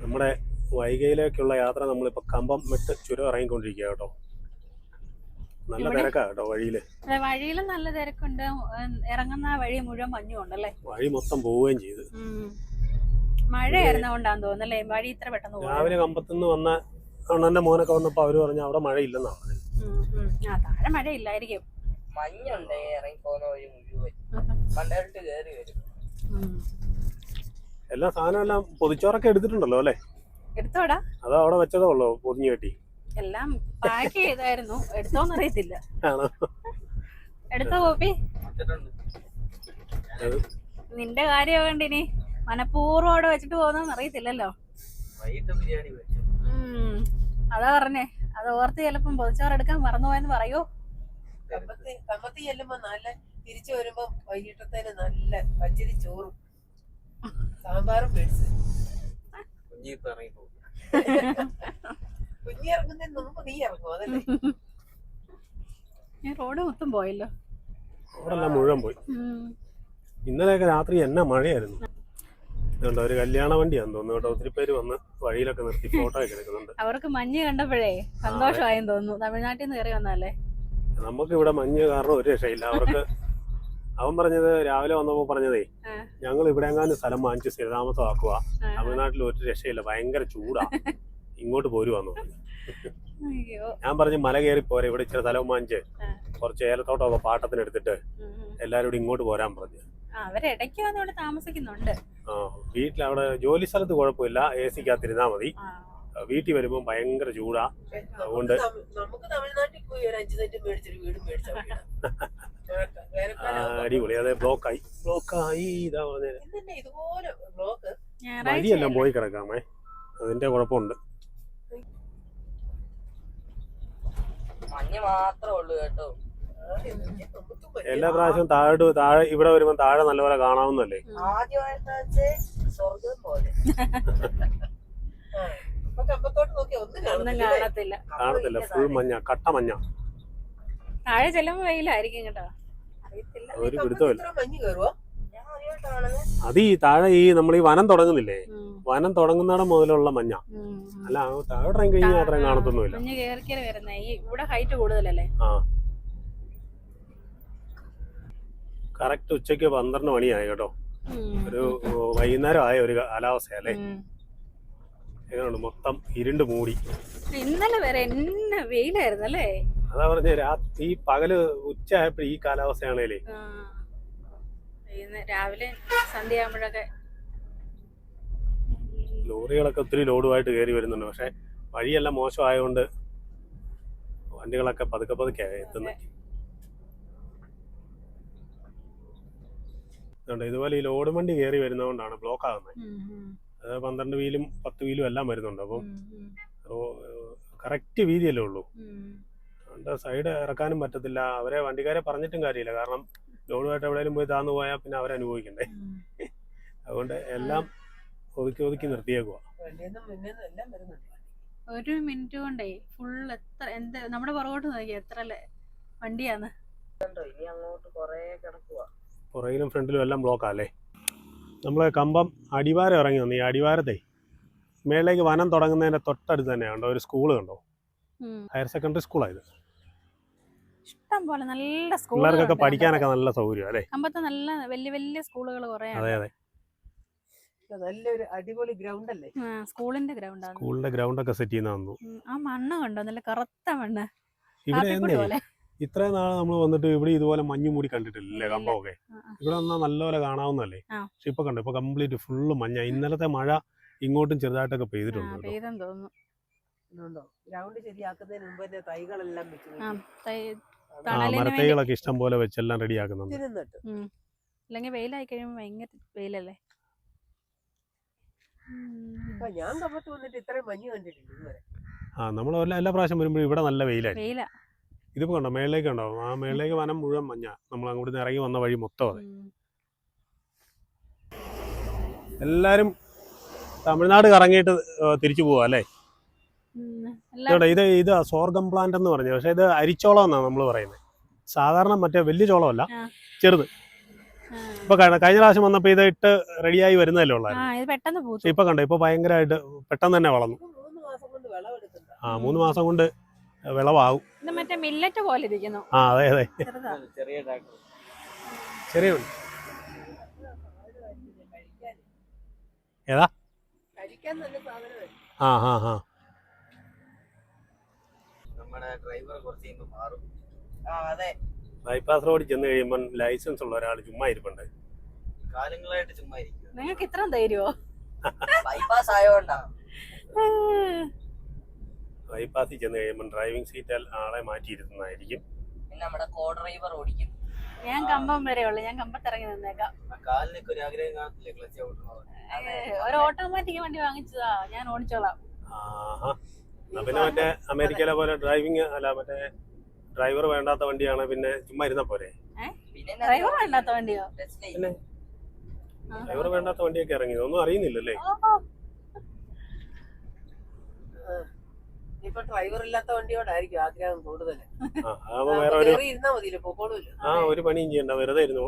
നമ്മുടെ വൈഗയിലേക്കുള്ള യാത്ര നമ്മളിപ്പോൾ കമ്പം വിട്ട് ചുരം ഇറങ്ങിക്കൊണ്ടിരിക്കുക കേട്ടോ. നല്ല ഇവിടെ തിരക്കാ കേട്ടോ വഴിയില്. വഴിയിലും നല്ല തിരക്കുണ്ട്. ഇറങ്ങുന്ന വഴി മുഴുവൻ മഞ്ഞുണ്ടല്ലേ. വഴി മൊത്തം പോവുകയും ചെയ്ത്. മഴയായിരുന്നോണ്ടാന്ന് തോന്നുന്നല്ലേ വഴി ഇത്ര പെട്ടെന്ന് പോയത്. രാവിലെ കമ്പത്തുനിന്ന് വന്ന അണ്ണന്റെ മോനൊക്കെ വന്നപ്പോ അവര് പറഞ്ഞു അവിടെ മഴയില്ലെന്നാണ് പറഞ്ഞത്. താഴെ മഴയില്ലായിരിക്കും. മഞ്ഞുണ്ട് ഇറങ്ങി പോകുന്ന വഴി മുഴുവൻ കണ്ടിട്ട് കയറി വരും. എല്ലാ സാധനം എല്ലാം പൊതിച്ചോറൊക്കെ എടുത്തിട്ടുണ്ടല്ലോ അല്ലേ? എടുത്തോടാ. അതോ അവിടെ വെച്ചതേ ഉള്ളോ പൊതിഞ്ഞു കെട്ടി? എല്ലാം പാക്ക് ചെയ്തായിരുന്നു. എടുത്തോന്ന് അറിയത്തില്ല. ആണോ? എടുത്തോ കോപ്പി? നിന്റെ കാര്യം വേണ്ടിനി മനഃപൂർവ്വം അവിടെ വെച്ചിട്ട് പോകുന്നതെന്ന് അറിയത്തില്ലല്ലോ. അതാ പറഞ്ഞേ, അത് ഓർത്ത് ചിലപ്പം പൊതിച്ചോറ് എടുക്കാൻ മറന്നുപോയെന്ന് പറയൂ. കമ്പത്തി ചെല്ലുമ്പോ നല്ല തിരിച്ചു വരുമ്പോ വൈകിട്ടത്തേന് നല്ല പച്ചരി ചോറും സാമ്പാറും മേടിച്ച് കുഞ്ഞി ഇറങ്ങുന്നതിന് മുമ്പ് നീ ഇറങ്ങും അതല്ലേ? റോഡ് മൊത്തം പോയല്ലോ. റോഡെല്ലാം മുഴുവൻ പോയി. ഇന്നലെയൊക്കെ രാത്രി എന്നാ മഴയായിരുന്നു. അതുകൊണ്ട് ഒരു കല്യാണ വണ്ടിയാന്ന് തോന്നുന്നു കേട്ടോ. ഒത്തിരി പേര് വന്ന് വഴിയിലൊക്കെ നിർത്തി ഫോട്ടോ ഒക്കെ എടുക്കുന്നുണ്ട്. അവർക്ക് മഞ്ഞ് കണ്ടപ്പോഴേ സന്തോഷമായെന്ന് തോന്നുന്നു. തമിഴ്നാട്ടിൽ നിന്ന് കയറി വന്നല്ലേ. നമുക്ക് ഇവിടെ മഞ്ഞ് കാരണം ഒരു രക്ഷയില്ല. അവർക്ക് അവൻ പറഞ്ഞത് രാവിലെ വന്നപ്പോ പറഞ്ഞതേ, ഞങ്ങൾ ഇവിടെ എങ്ങാനും സ്ഥലം വാങ്ങിച്ച് സ്ഥിരതാമസമാക്കുക, തമിഴ്നാട്ടിൽ ഒരു രക്ഷയില്ല, ഭയങ്കര ചൂടാ, ഇങ്ങോട്ട് പോരുവാന്ന് പറഞ്ഞു. ഞാൻ പറഞ്ഞു മല കയറി പോരെ, ഇവിടെ ഇച്ചിരി സ്ഥലം വാങ്ങിച്ച് കുറച്ച് ഏലത്തോട്ടമൊക്കെ പാട്ടത്തിന് എടുത്തിട്ട് എല്ലാരും കൂടി ഇങ്ങോട്ട് പോരാൻ പറഞ്ഞു. അവരിടയ്ക്ക് വന്ന് ഇവിടെ താമസിക്കുന്നുണ്ട്. വീട്ടിൽ അവിടെ ജോലി സ്ഥലത്ത് കുഴപ്പമില്ല, AC-ക്കകത്തിരുന്നാ മതി. വീട്ടിൽ വരുമ്പോ ഭയങ്കര ചൂടാ. അതുകൊണ്ട് നമുക്ക് തമിഴ്നാട്ടിൽ പോയി ഒരു 5 സെന്റ് മേടിച്ചൊരു വീട് മേടിച്ചാൽ അടിപൊളി. അതെ, ബ്ലോക്കായി ഇതാ പറഞ്ഞത്. ഇതുപോലെ ബ്ലോക്ക് വഴിയെല്ലാം പോയി കിടക്കാമേ, അതിന്റെ കുഴപ്പമുണ്ട്. മഞ്ഞ് മാത്രമേ ഉള്ളൂ കേട്ടോ. എല്ലാ പ്രാവശ്യവും താഴെ ഇവിടെ വരുമ്പോ താഴെ നല്ലപോലെ കാണാവുന്നല്ലേ. ആദ്യമായിട്ട് സ്വർഗം പോലെ കമ്പത്തോട്ട് നോക്കിയാ ഒന്നും കാണത്തില്ല. ഫുൾ മഞ്ഞ, കട്ട മഞ്ഞ. താഴെ ചെല്ലുമ്പോ വെയിലായിരിക്കും കേട്ടോ, അറിയത്തില്ല. ഒരു പിടുത്തമില്ല. മഞ്ഞ് കയറുവോ? അത് ഈ താഴെ നമ്മൾ ഈ വനം തുടങ്ങുന്നില്ലേ, വനം തുടങ്ങുന്നിടം മുതലുള്ള മഞ്ഞ. അല്ല താഴെ ഇറങ്ങി കഴിഞ്ഞാൽ അത്രയും കാണത്തൊന്നുമില്ല. മഞ്ഞ് കേറി വരുന്നേ ഈ ഇവിടെ ഹൈറ്റ് കൂടുതലല്ലേ. കറക്റ്റ് ഉച്ചക്ക് 12 മണിയായി കേട്ടോ. ഒരു വൈകുന്നേരം ആയ ഒരു കാലാവസ്ഥയല്ലേ. എങ്ങനെയുണ്ട്? മൊത്തം ഇരുണ്ട് മൂടി. ഇന്നലെ വരെ എന്നെ വെയിലായിരുന്നു അല്ലേ. അതാ പറഞ്ഞ രാത്രി പകല് ഉച്ച ആയപ്പോ ഈ കാലാവസ്ഥയാണേലേ. രാവിലെ സന്ധ്യ ആകുമ്പോഴൊക്കെ ലോറികളൊക്കെ ഒത്തിരി ലോഡുമായിട്ട് കയറി വരുന്നുണ്ട്. പക്ഷെ വഴിയെല്ലാം മോശമായതുകൊണ്ട് വണ്ടികളൊക്കെ പതുക്കെ എത്തുന്നത്. ഇതുപോലെ ഈ ലോഡ് വണ്ടി കയറി വരുന്നതുകൊണ്ടാണ് ബ്ലോക്ക് ആകുന്നത്. അത് 12 വീലും 10 വീലും എല്ലാം വരുന്നുണ്ട്. അപ്പം കറക്റ്റ് വീതിയല്ലേ ഉള്ളൂ. അതുകൊണ്ട് സൈഡ് ഇറക്കാനും പറ്റത്തില്ല. അവരെ വണ്ടിക്കാരെ പറഞ്ഞിട്ടും കാര്യമില്ല, കാരണം ലോഡുമായിട്ട് എവിടെയെങ്കിലും പോയി താന്നു പോയാൽ പിന്നെ അവരനുഭവിക്കണ്ടേ. അതുകൊണ്ട് എല്ലാം ഒതുക്കി നിർത്തിയേക്കുവാ. ഒരു മിനിറ്റ് കൊണ്ടേ ഫുൾ എത്ര നമ്മുടെ പുറകോട്ട് നോക്കി എത്ര വണ്ടിയാന്ന്. പുറകിലും ഫ്രണ്ടിലും എല്ലാം ബ്ലോക്കാല്ലേ. നമ്മൾ കമ്പം അടിവാരം ഇറങ്ങി വന്നു. ഈ അടിവാരത്തെ മേളിലേക്ക് വനം തുടങ്ങുന്നതിന്റെ തൊട്ടടുത്ത് തന്നെ കണ്ടോ ഒരു സ്കൂൾ കണ്ടോ, ഹയർ സെക്കൻഡറി സ്കൂളായത്. ഇഷ്ടം പോലെ നല്ല പിള്ളേർക്കൊക്കെ പഠിക്കാനൊക്കെ നല്ല സൗകര്യം അല്ലേ. കമ്പത്ത് നല്ല വലിയ സ്കൂളുകൾ കുറെ. അതെ, നല്ലൊരു അടിപൊളി ഗ്രൗണ്ട് അല്ലേ. സ്കൂളിന്റെ ഗ്രൗണ്ട് ഒക്കെ സെറ്റ് ചെയ്യുന്ന. ആ മണ്ണ് കണ്ടോ, നല്ല കറുത്ത മണ്ണ്. ഇവിടെ ഇത്രയും നാളെ നമ്മൾ വന്നിട്ട് ഇവിടെ ഇതുപോലെ മഞ്ഞു മൂടി കണ്ടിട്ടില്ലേ കമ്പമൊക്കെ. ഇവിടെ വന്നാൽ നല്ലപോലെ കാണാവുന്നല്ലേ. പക്ഷെ ഇപ്പൊ കണ്ടോ, ഇപ്പൊ കംപ്ലീറ്റ് ഫുള്ള് മഞ്ഞ. ഇന്നലത്തെ മഴ ഇങ്ങോട്ടും ചെറുതായിട്ടൊക്കെ പെയ്തിട്ടുണ്ട്. ഗ്രൗണ്ട് ശരിയാക്കുന്നതിന് മുമ്പ് തന്നെ തൈകളെല്ലാം മരത്തൈകളൊക്കെ ഇഷ്ടം പോലെ വെച്ചെല്ലാം റെഡിയാക്കുന്നുണ്ട്. അല്ലെങ്കിൽ വെയിലായി കഴിയുമ്പോൾ ഭയങ്കര വെയിലല്ലേ. ഞാൻ കമ്പത്ത് വന്നിട്ട് ഇത്രയും മഞ്ഞ് കണ്ടിട്ടില്ല. നമ്മൾ എല്ലാ പ്രാവശ്യം വരുമ്പോഴും ഇവിടെ നല്ല വെയിലായി. ഇതിപ്പോ കണ്ടോ മേളിലേക്ക് ഉണ്ടോ, ആ മേളിലേക്ക് വനം മുഴുവൻ മഞ്ഞ. നമ്മൾ അങ്ങോട്ട് ഇറങ്ങി വന്ന വഴി മൊത്തം അതെ. എല്ലാരും തമിഴ്നാട് കറങ്ങിയിട്ട് തിരിച്ചു പോവാ അല്ലേ. ഇത് സോർഗം പ്ലാന്റ് എന്ന് പറഞ്ഞു, പക്ഷെ ഇത് അരിച്ചോളം എന്നാണ് നമ്മൾ പറയുന്നത്. സാധാരണ മറ്റേ വലിയ ചോളമല്ല, ചെറുത്. ഇപ്പൊ കഴിഞ്ഞ പ്രാവശ്യം വന്നപ്പോ ഇത് ഇട്ട് റെഡിയായി വരുന്നതല്ലേ ഉള്ളായിരുന്നു. ഇത് പെട്ടെന്ന് പൂത്തു. പക്ഷെ ഇപ്പൊ കണ്ടോ, ഇപ്പൊ ഭയങ്കരമായിട്ട് പെട്ടെന്ന് തന്നെ വളർന്നു. 3 മാസം കൊണ്ട് വിളവാകും. ഇത് മറ്റേ മില്ലറ്റ് പോലെ ഇരിക്കുന്നു. അതെ അതെ, ചെറിയ ട്രാക്ടർ. ചെറിയ ഏതാ? നമ്മുടെ ഡ്രൈവർ കുറച്ച് മാറും. അതെ, ബൈപ്പാസ് റോഡിൽ ചെന്ന് കഴിയുമ്പോൾ ലൈസൻസ് ഉള്ള ഒരാൾ ചുമ്മാ ഇരിപ്പുണ്ട്. കാലങ്ങളായിട്ട് ചുമ്മാ ഇരിക്കും. നിങ്ങൾക്ക് ഇത്ര ധൈര്യമോ? ബൈപ്പാസ് ആയോണ്ടാ. ബൈപ്പാസിൽ ചെന്ന് കഴിയുമ്പോൾ ഡ്രൈവിംഗ് സീറ്റിൽ ആളെ മാറ്റിയിരുന്നതായിരിക്കും. പിന്നെ നമ്മുടെ കോ ഡ്രൈവർ ഓടിക്കും. ഞാൻ കമ്പം വരെ ഉള്ളു, ഞാൻ കമ്പത്തിറങ്ങി നിന്നേക്കാം. കാലിനൊക്കെ ഒരു ആഗ്രഹം കാണത്തില്ലേ ക്ലച്ച് ഔട്ട്? ഒരു ഓട്ടോമാറ്റിക് വണ്ടി വാങ്ങിച്ചതാ, ഞാൻ ഓടിച്ചോളാം. പിന്നെ മറ്റേ അമേരിക്കയിലെ പോലെ ഡ്രൈവിംഗ് അല്ല, മറ്റേ ഡ്രൈവർ വേണ്ടാത്ത വണ്ടിയാണ്, പിന്നെ ചുമ്മാ ഇരുന്ന പോരെ. ഡ്രൈവർ വേണ്ടാത്ത വണ്ടിയോ? പിന്നെ ഡ്രൈവർ വേണ്ടാത്ത വണ്ടിയൊക്കെ ഇറങ്ങി, ഒന്നും അറിയുന്നില്ലല്ലേ. ഇപ്പൊ ഡ്രൈവർ ഇല്ലാത്ത വണ്ടിയോടായിരിക്കും ആഗ്രഹം കൂടുതൽ. വേറെ ഒരു ഒരു പണിയും ചെയ്യണ്ട, വെറുതെ ഇരുന്നു.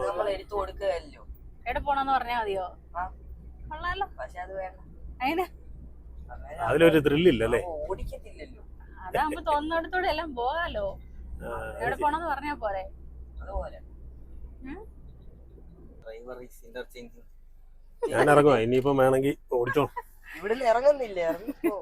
നമ്മൾ എടുത്തു കൊടുക്കുകയല്ലോ. എവിടെ പോണെന്ന് പറഞ്ഞാ മതിയോ? കൊള്ളാലോ. പക്ഷെ അത് വേണ്ട, അതിന് അതിലൊരു ത്രില്ലില്ലല്ലേ. ഓടിക്കത്തില്ലല്ലോ. അതാകുമ്പോ തോന്നുന്നിടത്തോടെ എല്ലാം പോകാലോ. എവിടെ പോണെന്ന് പറഞ്ഞാ പോരെ. അതുപോലെ ഡ്രൈവർ ഈസ് ഇന്റർചേഞ്ചിങ്. ഞാൻ ഇറങ്ങുവാ, ഇനിയിപ്പോ വേണമെങ്കിൽ ഓടിച്ചോ. ഇവിടുന്ന് ഇറങ്ങുന്നില്ല, ഇറങ്ങിപ്പോ.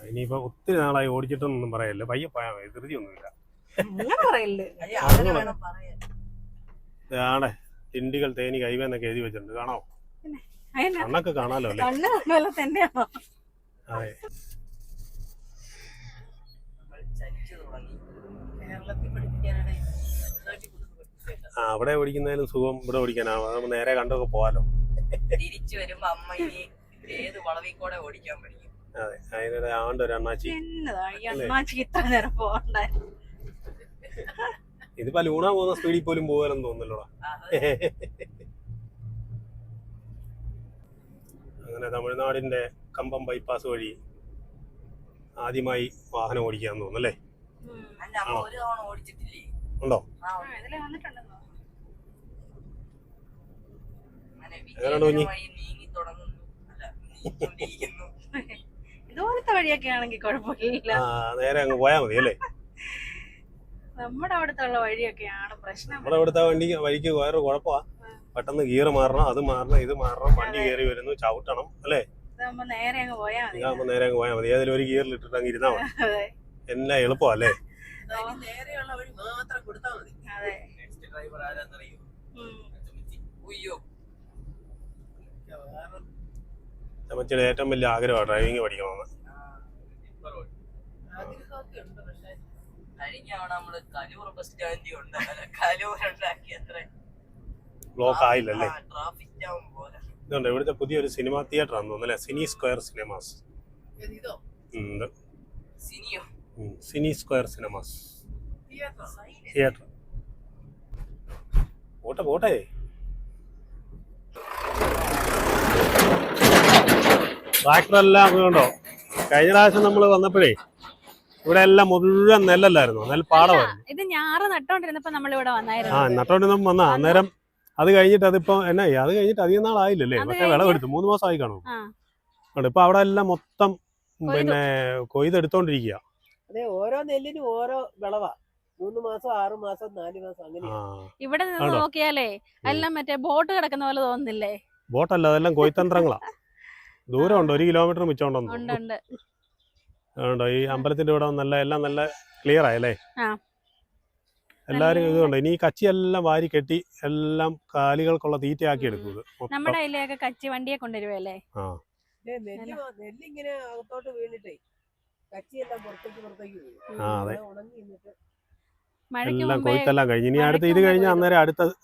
ഇനിയിപ്പോ ഒത്തിരി നാളായി ഓടിച്ചിട്ടൊന്നും പറയല്ലേ, പയ്യെ പോയാ മതി, ധൃതിയൊന്നുമില്ല. ആടെ തിണ്ടികൾ തേനി കൈവെന്നൊക്കെ എഴുതി വെച്ചിട്ടുണ്ട്, കാണാവോ? കണ്ണൊക്കെ കാണാലോ അല്ലേ. അതെ, അവിടെ ഓടിക്കുന്നതിനും സുഖം ഇവിടെ ഓടിക്കാനാവും. നമുക്ക് നേരെ കണ്ടൊക്കെ പോവാലോ. തിരിച്ചു വരുമ്പോ അമ്മ ഇനി ഏത് വളവിൽ കൂടെ ഓടിക്കാൻ പഠിക്കും. അതെ, അതിനിടെ ആണ്ട് ഒരു അണ്ണാച്ചി. ഇതിപ്പോ ലൂണ പോകുന്ന സ്പീഡിൽ പോലും പോകാനെന്ന് തോന്നുന്നല്ലോടാ. അങ്ങനെ തമിഴ്നാടിന്റെ കമ്പം ബൈപ്പാസ് വഴി ആദ്യമായി വാഹനം ഓടിക്കാന്ന് തോന്നുന്നല്ലേ. ഉണ്ടോ? ഇതുപോലത്തെ വഴിയൊക്കെ ആണെങ്കിൽ കുഴപ്പമില്ല, നേരെ അങ്ങ് പോയാ മതി അല്ലേ. നമ്മുടെ അവിടുത്തെ വഴിയൊക്കെയാണ് പ്രശ്നം. നമ്മുടെ അവിടുത്തെ വഴിക്ക് വേറെ കുഴപ്പമാ, പെട്ടെന്ന് ഗിയർ മാറണം, അത് മാറണം, ഇത് മാറണം, വണ്ടി കയറി വരുന്നു, ചവിട്ടണം അല്ലേ. നേരെ അങ്ങ് പോയാ മതി, ഏതെങ്കിലും ഒരു ഗിയറിൽ ഇട്ടിട്ട് അങ്ങ് ഇരുന്നാ മതി. എല്ലാം എളുപ്പം അല്ലേ. നേരെയുള്ള വഴി മാത്രം കൊടുത്താൽ മതി. ഡ്രൈവർ ആരാന്നറിയോ? ചമച്ചിയുടെ ഏറ്റവും വലിയ ആഗ്രഹമാണ് ഡ്രൈവിംഗ് പഠിക്കണമെന്ന്. ബ്ലോക്ക് ആയില്ലല്ലേ. ഇതുണ്ട് ഇവിടുത്തെ പുതിയൊരു സിനിമ തിയേറ്റർ ആണെന്ന് തോന്നുന്നു അല്ലേ, Cine Square Cinemas. Cine Square Cinemas theatre. പോട്ടെ ട്രാക്ടറെല്ലാം കണ്ടോ. കഴിഞ്ഞ പ്രാവശ്യം നമ്മൾ വന്നപ്പോഴേ ഇവിടെ എല്ലാം മുഴുവൻ നെല്ലല്ലായിരുന്നു, നെൽപ്പാടമായിരുന്നു. ഇത് ഞാറ് നട്ടോണ്ടിരുന്നപ്പോ നമ്മളിവിടെ നട്ടോണ്ടിരുന്നപ്പോ വന്നാ അന്നേരം. അത് കഴിഞ്ഞിട്ട് അതിപ്പോ എന്നാ അത് കഴിഞ്ഞിട്ട് അധികം നാളായില്ലല്ലേ, പക്ഷെ വിളവെടുത്തു 3 മാസമായി കാണും. ഇപ്പൊ അവിടെ എല്ലാം മൊത്തം പിന്നെ കൊയ്തെടുത്തോണ്ടിരിക്കുക. അതെ, ഓരോ നെല്ലിനും ഓരോ വിളവാ. 3 മാസം 6 മാസം 4 മാസം അങ്ങനെ. ഇവിടെ നിന്ന് നോക്കിയാലേ എല്ലാം മറ്റേ ബോട്ട് കിടക്കുന്ന പോലെ തോന്നുന്നില്ലേ. ബോട്ടല്ല, അതെല്ലാം കൊയ്ത്തന്ത്രങ്ങളാ. ദൂരമുണ്ട്, 1 കിലോമീറ്റർ മിച്ചമുണ്ടോ. ഈ അമ്പലത്തിന്റെ ഇവിടെ എല്ലാം നല്ല ക്ലിയർ ആയല്ലേ. എല്ലാരും ഇതുകൊണ്ട് ഇനി ഈ കച്ചിയെല്ലാം വാരി കെട്ടി എല്ലാം കാലികൾക്കുള്ള തീറ്റയാക്കി എടുക്കുന്നത്. നമ്മുടെ അതിലേക്ക് കച്ചി വണ്ടിയെ കൊണ്ടുവരുവല്ലേ. നെല്ലിങ്ങനെ അകത്തോട്ട് വീണിട്ടേ കച്ചിയെല്ലാം പുറത്തേക്ക് വീഴും. എല്ലാം കൊയ്ത്തെല്ലാം കഴിഞ്ഞു. ഇനി അടുത്ത ഇത് കഴിഞ്ഞ അന്നേരം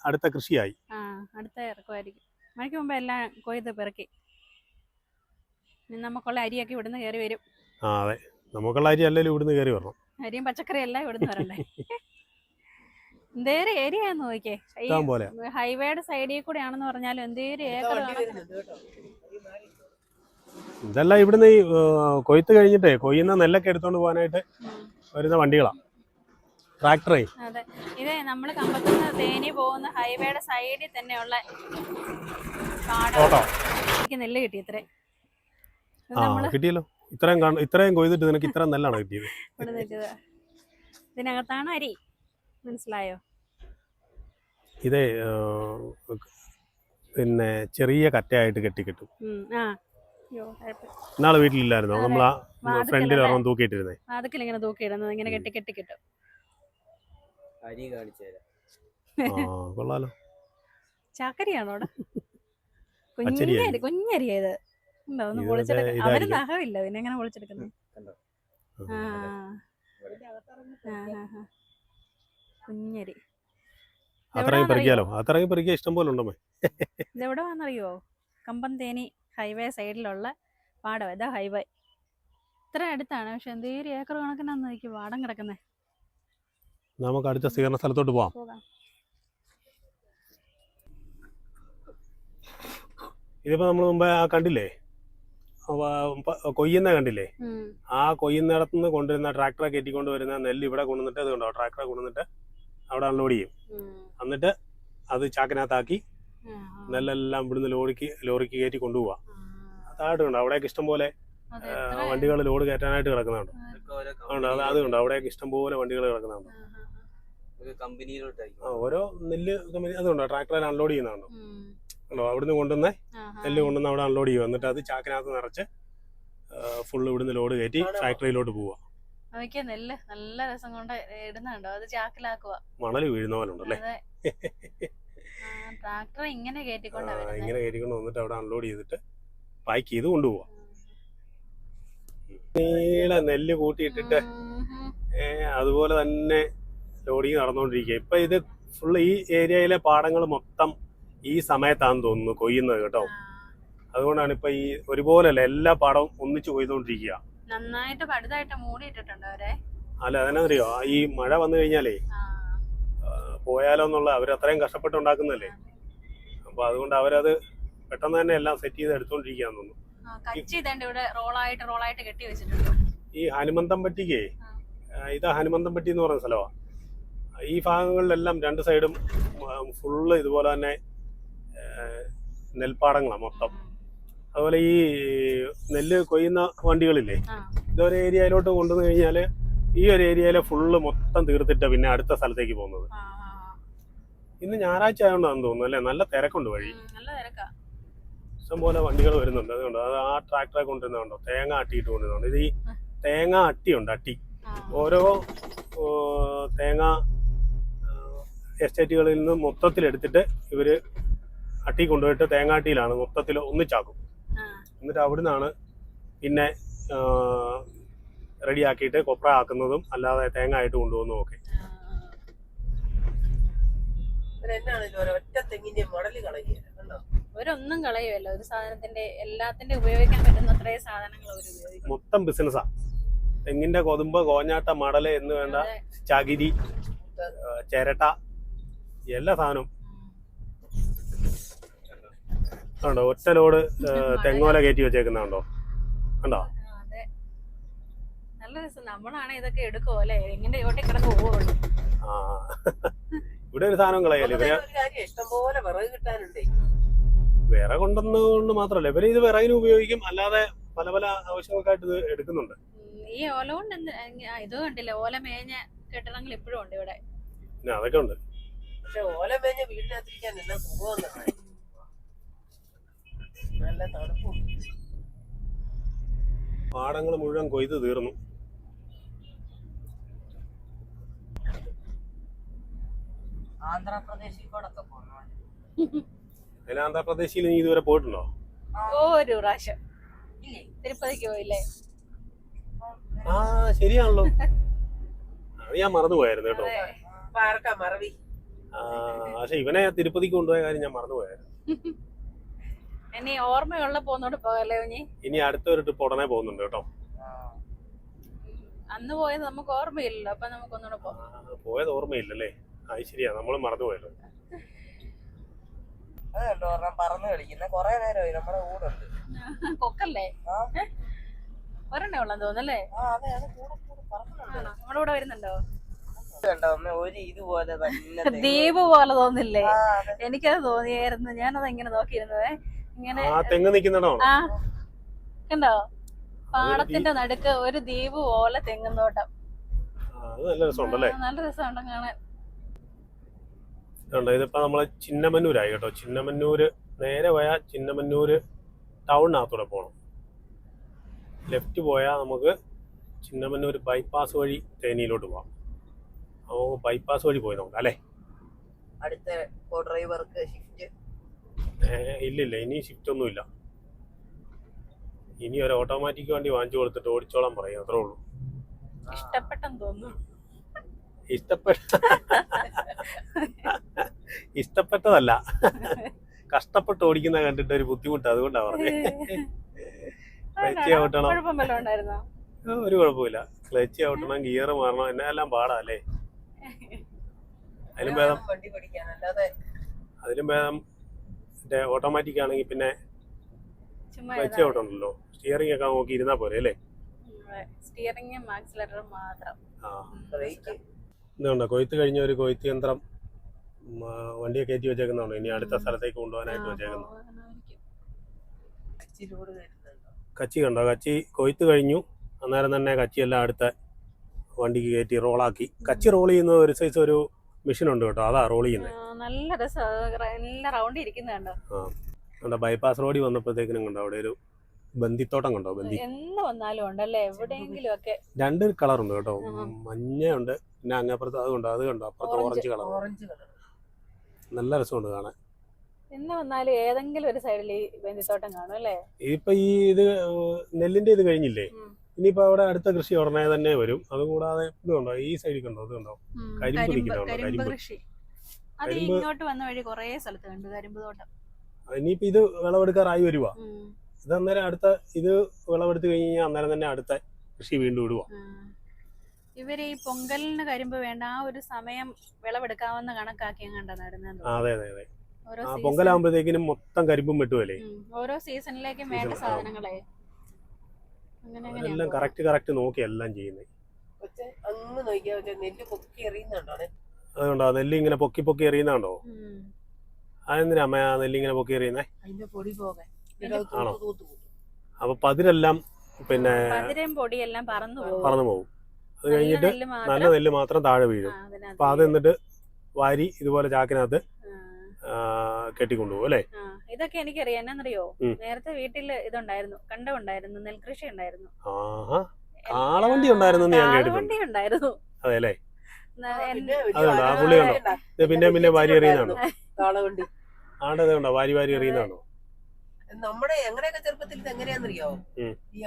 അടുത്ത കൃഷിയായി. അടുത്ത ഇറക്കുമായിരിക്കും. മഴയ്ക്ക് മുമ്പ് എല്ലാം കൊയ്ത് പെറുക്കി നമുക്കുള്ള അരിയൊക്കെ ഇവിടുന്ന് കയറി വരും. അതെ, നമുക്കുള്ള അരി അല്ലെങ്കിലും ഇവിടുന്ന് കയറി വരണം. അരിയും പച്ചക്കറി എല്ലാം ഇവിടുന്ന് വരണ്ടേ. എന്തേലും ഏരിയ നോക്കിയേ, ഹൈവേയുടെ സൈഡിൽ കൂടെ ആണെന്ന് പറഞ്ഞാലും എന്തേലും ഏക്കർ. ഇതെല്ലാം ഇവിടുന്ന് ഈ കൊയ്ത്ത് കഴിഞ്ഞിട്ടേ കൊയ്യുന്ന നെല്ലൊക്കെ എടുത്തോണ്ട് പോകാനായിട്ട് വരുന്ന വണ്ടികളാണ്, ട്രാക്ടറേ. അതെ, ഇത് നമ്മൾ കമ്പത്തുനിന്ന് തേനി പോകുന്ന ഹൈവേയുടെ സൈഡിൽ തന്നെയുള്ള കാടാണ്. എനിക്ക് നെല്ല് കിട്ടി ഇത്രേ. കിട്ടിയല്ലോ, ഇത്രയും കൊയ്തിട്ട് നിനക്ക് ഇത്ര നെല്ലാണ് കിട്ടിയത്. ഇതിനകത്താണ് അരി, മനസ്സിലായോ? ഇതേ പിന്നെ ചെറിയ കറ്റയായിട്ട് കെട്ടിക്കിട്ടും. നാളെ വീട്ടിലില്ലായിരുന്നോ നമ്മൾ ആ ഫ്രണ്ടിൽ ഒരെണ്ണം തൂക്കിയിട്ടിരുന്നേ? അതൊക്കെ ഇങ്ങനെ തൂക്കിയിടുന്നത്, ഇങ്ങനെ കെട്ടി കെട്ടി കിട്ടും. അരി കാണിച്ചു തരാം. കൊള്ളാലോ. ചാക്കരിയാണോ അവിടെ? കുഞ്ഞരിയത് ഉണ്ടോ? ഒന്ന് പൊളിച്ചെടുക്ക. അവര് നഖമില്ല, പിന്നെ എങ്ങനെ പൊളിച്ചെടുക്കുന്നത്? കുഞ്ഞരി അത്രയും പെറുക്കിയാലോ? അത്രയും പെറുക്കിയ ഇഷ്ടം പോലെ ഉണ്ടോ? ഇതെവിടെ വന്നറിയോ? കമ്പം തേനി ഹൈവേ സൈഡിലുള്ള പാടം. ഇതാ ഹൈവേ. ഇത്ര അടുത്താണ്, പക്ഷെ എന്തേലും ഏക്കർ കണക്കിനാന്ന് എനിക്ക് പാടം കിടക്കുന്നേ. നമുക്ക് അടുത്ത സ്വീകരണ സ്ഥലത്തോട്ട് പോവാം. ഇതിപ്പോ നമ്മൾ മുമ്പേ കണ്ടില്ലേ, കൊയ്യുന്ന കണ്ടില്ലേ? ആ കൊയ്യുന്നിടത്തുനിന്ന് കൊണ്ടുവരുന്ന ട്രാക്ടറെ കയറ്റിക്കൊണ്ട് വരുന്ന നെല്ല് ഇവിടെ കൊണ്ടുവന്നിട്ട്, അതുകൊണ്ടോ ട്രാക്ടറെ കൊണ്ടുവന്നിട്ട് അവിടെ അൺലോഡ് ചെയ്യും. എന്നിട്ട് അത് ചാക്കിനകത്താക്കി നെല്ലെല്ലാം ഇവിടുന്ന് ലോറിക്ക് കയറ്റി കൊണ്ടുപോവാ. അതായിട്ട് കണ്ടോ അവിടേക്ക് ഇഷ്ടം പോലെ വണ്ടികൾ ലോഡ് കയറ്റാനായിട്ട് കിടക്കുന്നുണ്ട്. അതുകൊണ്ട് അവിടേക്ക് ഇഷ്ടം പോലെ വണ്ടികൾ കിടക്കുന്നുണ്ട്. ഓരോ നെല്ല് കമ്പനി അതുകൊണ്ടോ ട്രാക്ടറിൽ അൺലോഡ് ചെയ്യുന്നുണ്ടോ? ഉണ്ടോ അവിടുന്ന് കൊണ്ടുവന്നേ നെല്ല് കൊണ്ടുവന്ന് അവിടെ അൺലോഡ് ചെയ്യുക. എന്നിട്ട് അത് ചാക്കിനകത്ത് നിറച്ച് ഫുള്ള് ഇവിടുന്ന് ലോഡ് കയറ്റി ഫാക്ടറിയിലോട്ട് പോവാ. നെല്ല് നല്ല രസം കൊണ്ട് ഇടുന്നുണ്ടോ? അത് ചാക്കിലാക്കുക. മണല് വീഴുന്ന പോലെ ഉണ്ടല്ലേ? ട്രാക്ടർ ഇങ്ങനെ കയറ്റിക്കൊണ്ട് വന്നിട്ട് അവിടെ അൺലോഡ് ചെയ്തിട്ട് പാക്ക് ചെയ്ത് കൊണ്ടുപോവാ. നീളെ നെല്ല് കൂട്ടിയിട്ടിട്ട് അതുപോലെ തന്നെ ലോഡിങ് നടന്നുകൊണ്ടിരിക്കുക. ഇപ്പൊ ഇത് ഫുള്ള് ഈ ഏരിയയിലെ പാടങ്ങൾ മൊത്തം ഈ സമയത്താണെന്ന് തോന്നുന്നു കൊയ്യുന്നത് കേട്ടോ. അതുകൊണ്ടാണ് ഇപ്പൊ ഈ ഒരുപോലെയല്ല എല്ലാ പാടവും ഒന്നിച്ച് കൊയ്തുകൊണ്ടിരിക്കുക. നന്നായിട്ട് വലുതായിട്ട് മൂടിയിട്ടിട്ടുണ്ട് അവരെ. അല്ല അതെന്നറിയോ, ഈ മഴ വന്നു കഴിഞ്ഞാലേ പോയാലോ എന്നുള്ള അവർ അത്രയും കഷ്ടപ്പെട്ടുണ്ടാക്കുന്നല്ലേ. അപ്പൊ അതുകൊണ്ട് അവരത് പെട്ടെന്ന് തന്നെ എല്ലാം സെറ്റ് ചെയ്ത് എടുത്തോണ്ടിരിക്കുകയാന്ന് തോന്നുന്നു. ഈ ഹനുമന്തംപട്ടിക്ക് ഇതാ ഹനുമന്തംപട്ടി എന്ന് പറയുന്ന സ്ഥലമാണ്. ഈ ഭാഗങ്ങളിലെല്ലാം രണ്ട് സൈഡും ഫുള്ള് ഇതുപോലെ തന്നെ നെൽപ്പാടങ്ങളാണ് മൊത്തം. അതുപോലെ ഈ നെല്ല് കൊയ്യുന്ന വണ്ടികളില്ലേ, ഇതൊരു ഏരിയയിലോട്ട് കൊണ്ടുവന്നു കഴിഞ്ഞാൽ ഈ ഒരു ഏരിയയിലെ ഫുള്ള് മൊത്തം തീർത്തിട്ട് പിന്നെ അടുത്ത സ്ഥലത്തേക്ക് പോകുന്നത്. ഇന്ന് ഞായറാഴ്ച ആയതുകൊണ്ടാണെന്ന് തോന്നുന്നു അല്ലേ? നല്ല തിരക്കുണ്ട് വഴി, ഇഷ്ടംപോലെ വണ്ടികൾ വരുന്നുണ്ട്. അതുകൊണ്ട് അത് ആ ട്രാക്ടറെ കൊണ്ടുവരുന്നുണ്ടോ തേങ്ങ അട്ടിയിട്ട് കൊണ്ടുവരുന്നുണ്ട്. ഇത് ഈ തേങ്ങ അട്ടിയുണ്ട്, അട്ടി. ഓരോ തേങ്ങ എസ്റ്റേറ്റുകളിൽ നിന്ന് മൊത്തത്തിലെടുത്തിട്ട് ഇവര് അട്ടി കൊണ്ടുപോയിട്ട് തേങ്ങാട്ടിയിലാണ് മൊത്തത്തിൽ ഒന്നിച്ചാക്കും. എന്നിട്ട് അവിടുന്നാണ് പിന്നെ റെഡിയാക്കിയിട്ട് കൊപ്ര ആക്കുന്നതും അല്ലാതെ തേങ്ങ ആയിട്ട് കൊണ്ടുപോകുന്നതും ഒക്കെ. ഒരൊന്നും കളയുമല്ലോ, ഒരു സാധനത്തിന്റെ എല്ലാത്തിന്റെ ഉപയോഗിക്കാൻ പറ്റുന്ന അത്രയും സാധനങ്ങൾ അവർ ഉപയോഗിക്കും. മൊത്തം ബിസിനസ്സാ. തെങ്ങിന്റെ കൊതുമ്പ്, കോഞ്ഞാട്ട, മടല് എന്ന് വേണ്ട, ചകിരി, ചിരട്ട, എല്ലാ സാധനവും ഉണ്ടോ. ഒറ്റ ലോഡ് തെങ്ങോല കയറ്റി വെച്ചേക്കുന്നുണ്ടോ കണ്ടോ? നല്ല രസം. നമ്മളാണ് ഇതൊക്കെ എടുക്കുവോ അല്ലെ? എങ്ങനെ ഓട്ടി കിടന്ന് പോവുള്ളൂ. ഇവിടെ ഒരു സാധനം കളയല്ലേ. ഇഷ്ടംപോലെ വിറക് കിട്ടാനുണ്ട്. വിറകുണ്ടെന്നുകൊണ്ട് മാത്രമല്ല, ഇവര് ഇത് വിറകിന് ഉപയോഗിക്കും, അല്ലാതെ പല പല ആവശ്യങ്ങൾക്കായിട്ട് ഇത് എടുക്കുന്നുണ്ട്. ഈ ഓല കൊണ്ട് ഇത് കണ്ടില്ല, ഓല മേഞ്ഞ കെട്ടിടങ്ങൾ ഇപ്പോഴും ഉണ്ട് ഇവിടെ. അതൊക്കെ ഉണ്ട്. പക്ഷെ ഓല മേഞ്ഞ വീടിനകത്തിരിക്കാൻ എല്ലാം സുഖമാണ്. നല്ല തണുപ്പും. പാടങ്ങൾ മുഴുവൻ കൊയ്ത് തീർന്നു. ആന്ധ്രാപ്രദേശിലോടൊക്കെ പോകണം. ആന്ധ്രാപ്രദേശിൽ നീ ഇതുവരെ പോയിട്ടുണ്ടോ? ഒരു പ്രാവശ്യം. തിരുപ്പതിക്ക് പോയില്ലേ? ആ ശരിയാണല്ലോ, അത് ഞാൻ മറന്നുപോയായിരുന്നു കേട്ടോ. പക്ഷെ ഇവനെ തിരുപ്പതിക്ക് കൊണ്ടുപോയ കാര്യം ഞാൻ മറന്നുപോയായിരുന്നു. ഇനി ഓർമ്മയുള്ള പോന്നോട് പോകല്ലേ? ഇനി അടുത്തൊരു ട്രിപ്പ് ഉടനെ പോകുന്നുണ്ട് കേട്ടോ. അന്ന് പോയത് നമുക്ക് ഓർമ്മയില്ലല്ലോ, അപ്പൊ നമുക്ക് ഒന്നുകൂടെ പോകാം. പോയത് ഓർമ്മയില്ലല്ലേ? അത് ശരിയാ, നമ്മൾ മറന്നുപോയല്ലോ. അത് കണ്ടോ ഒരെണ്ണം പറന്ന് കളിക്കുന്ന കൊറേ നേരമായി നമ്മുടെ കൂടെ ഉണ്ട്. കൊക്കല്ലേ? ആ ഒരെണ്ണേ ഉള്ളെന്ന് തോന്നല്ലേ? അതെ അത് കൂടെ കൂടെ പറക്കുന്നുണ്ട്. നമ്മുടെ കൂടെ വരുന്നുണ്ടോ? കണ്ടോ അമ്മ ഒരു ഇതുപോലെ തന്നെ ദ്വീപ് പോലെ തോന്നില്ലേ? ആ, അതെ. എനിക്കത് തോന്നിയായിരുന്നു. ഞാനത് ഇങ്ങനെ നോക്കിയിരുന്നത് ഇങ്ങനെ. ആ തെങ്ങ് നിൽക്കുന്നുണ്ടോ? ആ കണ്ടോ, പാടത്തിന്റെ നടുക്ക് ഒരു ദ്വീപ് പോലെ തെങ്ങുന്തോട്ടം. അത് നല്ല രസമുണ്ടല്ലേ? നല്ല രസമുണ്ട് കാണാൻ. കണ്ടോ, ഇതിപ്പോ നമ്മളെ ചിന്നമന്നൂരായി കേട്ടോ. ചിന്നമന്നൂര് നേരെ പോയാൽ ചിന്നമന്നൂര് ടൗണിനകത്തൂടെ പോകണം. ലെഫ്റ്റ് പോയാൽ നമുക്ക് ചിന്നമന്നൂർ ബൈപ്പാസ് വഴി തേനിയിലോട്ട് പോവാം. നമുക്ക് ബൈപ്പാസ് വഴി പോയി നോക്കാം അല്ലേ? അടുത്ത കോ ഡ്രൈവർക്ക് ഷിഫ്റ്റ് ഇല്ലില്ല, ഇനി ഷിഫ്റ്റ് ഒന്നുമില്ല. ഇനി ഒരു ഓട്ടോമാറ്റിക് വണ്ടി വാങ്ങിച്ചു കൊടുത്തിട്ട് ഓടിച്ചോളാൻ പറയും, അത്രേ ഉള്ളൂ. ഇഷ്ടപ്പെട്ടെന്ന് തോന്നുന്നു. ഇഷ്ടപ്പെട്ടതല്ല, കഷ്ടപ്പെട്ട് ഓടിക്കുന്ന കണ്ടിട്ട് ഒരു ബുദ്ധിമുട്ട്, അതുകൊണ്ടാ പറഞ്ഞത്. ക്ലച്ച് ഔട്ടണം, കുഴപ്പം വല്ലതും ഉണ്ടായിരുന്നോ? ഒരു കുഴപ്പമില്ല. ക്ലച്ച് ഔട്ടണം, ഗിയർ മാറണം, എന്നെല്ലാം പാടാ അല്ലേ? അതിലും ഭേദം വണ്ടി പഠിക്കാൻ അല്ലാതെ ഓട്ടോമാറ്റിക് ആണെങ്കിൽ പിന്നെ ചുമ്മാ ക്ലച്ച് ഔട്ടുണ്ടല്ലോ, സ്റ്റിയറിംഗ് ഒക്കെ നോക്കി ഇരുന്നാ പോരെ അല്ലേ? സ്റ്റിയറിംഗും ആക്സിലറേറ്ററും മാത്രം. ആ ബ്രേക്ക് ഇതുണ്ടോ, കൊയ്ത്ത് കഴിഞ്ഞ ഒരു കൊയ്ത്ത് യന്ത്രം വണ്ടിയെ കയറ്റി വെച്ചേക്കുന്നതാണോ ഇനി അടുത്ത സ്ഥലത്തേക്ക് കൊണ്ടുപോകാനായിട്ട് വെച്ചേക്കുന്നത്? ലോഡ് കയറ്റുന്നുണ്ടോ? കച്ചി കണ്ടോ, കച്ചി കൊയ്ത്ത് കഴിഞ്ഞു, അന്നേരം തന്നെ കച്ചിയെല്ലാം അടുത്ത വണ്ടിക്ക് കയറ്റി റോളാക്കി. കച്ചി റോൾ ചെയ്യുന്ന ഒരു സൈസ് ഒരു മെഷീൻ ഉണ്ട് കേട്ടോ, അതാ റോൾ ചെയ്യുന്നത്. നല്ല രസം, നല്ല റൗണ്ട് ഇരിക്കുന്നുണ്ടോ? ആ കണ്ടോ, ബൈപ്പാസ് റോഡിൽ വന്നപ്പോഴത്തേക്കിനും കണ്ടോ അവിടെ ഒരു ബന്ദിത്തോട്ടം കണ്ടോ? ബന്ദി എന്ന് വന്നാലും ഉണ്ടല്ലേ എവിടെയെങ്കിലും ഒക്കെ. രണ്ട് കളറുണ്ട് കേട്ടോ, മഞ്ഞയുണ്ട്, പിന്നെ അങ്ങപ്പുറത്ത് അതുകൊണ്ട് അത് കണ്ടോ, അപ്പുറത്ത് ഓറഞ്ച് കളർ. ഓറഞ്ച് കളർ നല്ല രസമുണ്ട് കാണാൻ. എന്ന് വന്നാലും ഏതെങ്കിലും ഒരു സൈഡിൽ ഈ ബന്ദിത്തോട്ടം കാണും അല്ലേ? ഇപ്പൊ ഈ ഇത് നെല്ലിന്റെ ഇത് കഴിഞ്ഞില്ലേ, ഇനിയിപ്പോ അവിടെ അടുത്ത കൃഷി ഉടനെ തന്നെ വരും. അതുകൂടാതെ ഇത് കണ്ടോ, ഈ സൈഡിൽ കണ്ടോ, ഇത് കണ്ടോ കരിമ്പ് നിൽക്കുന്നുണ്ടോ, കരിമ്പ് കരിമ്പ്. കൃഷി. അത് കരിമ്പ് ഇങ്ങോട്ട് വന്ന വഴി കൊറേ സ്ഥലത്ത് കണ്ടു കരിമ്പ് തോട്ടം. ഇനിയിപ്പോ ഇത് വിളവെടുക്കാറായി വരുവാ. ഇത് അന്നേരം അടുത്ത ഇത് വിളവെടുത്ത് കഴിഞ്ഞാൽ അന്നേരം തന്നെ അടുത്ത കൃഷി വീണ്ടും ഇടുവാ. ഇവര് ഈ പൊങ്കലിന് കരിമ്പ് വേണ്ട ആ ഒരു സമയം വിളവെടുക്കാവുന്ന കണക്കാക്കി കണ്ടാ നടുന്നത്. അതെ അതെ അതെ, പൊങ്കലാകുമ്പോഴത്തേക്കിനും മൊത്തം കരിമ്പും വെട്ടുമല്ലേ? ഓരോ സീസണിലേക്കും വേണ്ട സാധനങ്ങളെ എല്ലാം കറക്റ്റ് നോക്കി എല്ലാം ചെയ്യുന്നത്. അങ്ങ് നോക്കിയാ നെല്ല് പൊക്കി എറിയുന്നുണ്ടോ? അതുകൊണ്ടോ നെല്ല് ഇങ്ങനെ പൊക്കി പൊക്കി എറിയുന്നുണ്ടോ? അതെന്തിനാ അമ്മ ആ നെല്ല് ഇങ്ങനെ പൊക്കി എറിയുന്നേ? അതിന്റെ പൊടി പോകാൻ. ആണോ? അപ്പൊ പതിരെല്ലാം പിന്നെ പൊടിയെല്ലാം പറന്നു പോകും. അത് കഴിഞ്ഞിട്ട് നല്ല നെല്ല് മാത്രം താഴെ വീഴും. അപ്പൊ അത് എന്നിട്ട് വാരി ഇതുപോലെ ചാക്കിനകത്ത് കെട്ടിക്കൊണ്ടുപോകും അല്ലേ? ഇതൊക്കെ എനിക്കറിയാം. എന്നറിയോ, നേരത്തെ വീട്ടില് ഇതുണ്ടായിരുന്നു, കണ്ടമുണ്ടായിരുന്നു, നെൽകൃഷി ഉണ്ടായിരുന്നു. കാളവണ്ടി ഉണ്ടായിരുന്നു ഞാൻ കേട്ടിട്ടുണ്ട്. ഉണ്ടായിരുന്നു. അതെ അല്ലേ? അതുകൊണ്ടോ ആ പുള്ളി കണ്ടോ പിന്നെ വാരി എറിയുന്നതാണോ? കാളവണ്ടി ആണ്ടത് കണ്ടോ വാരി എറിയുന്നതാണോ? നമ്മുടെ ഞങ്ങളുടെയൊക്കെ ചെറുപ്പത്തിൽ ഇത് എങ്ങനെയാണെന്നറിയോ, ഈ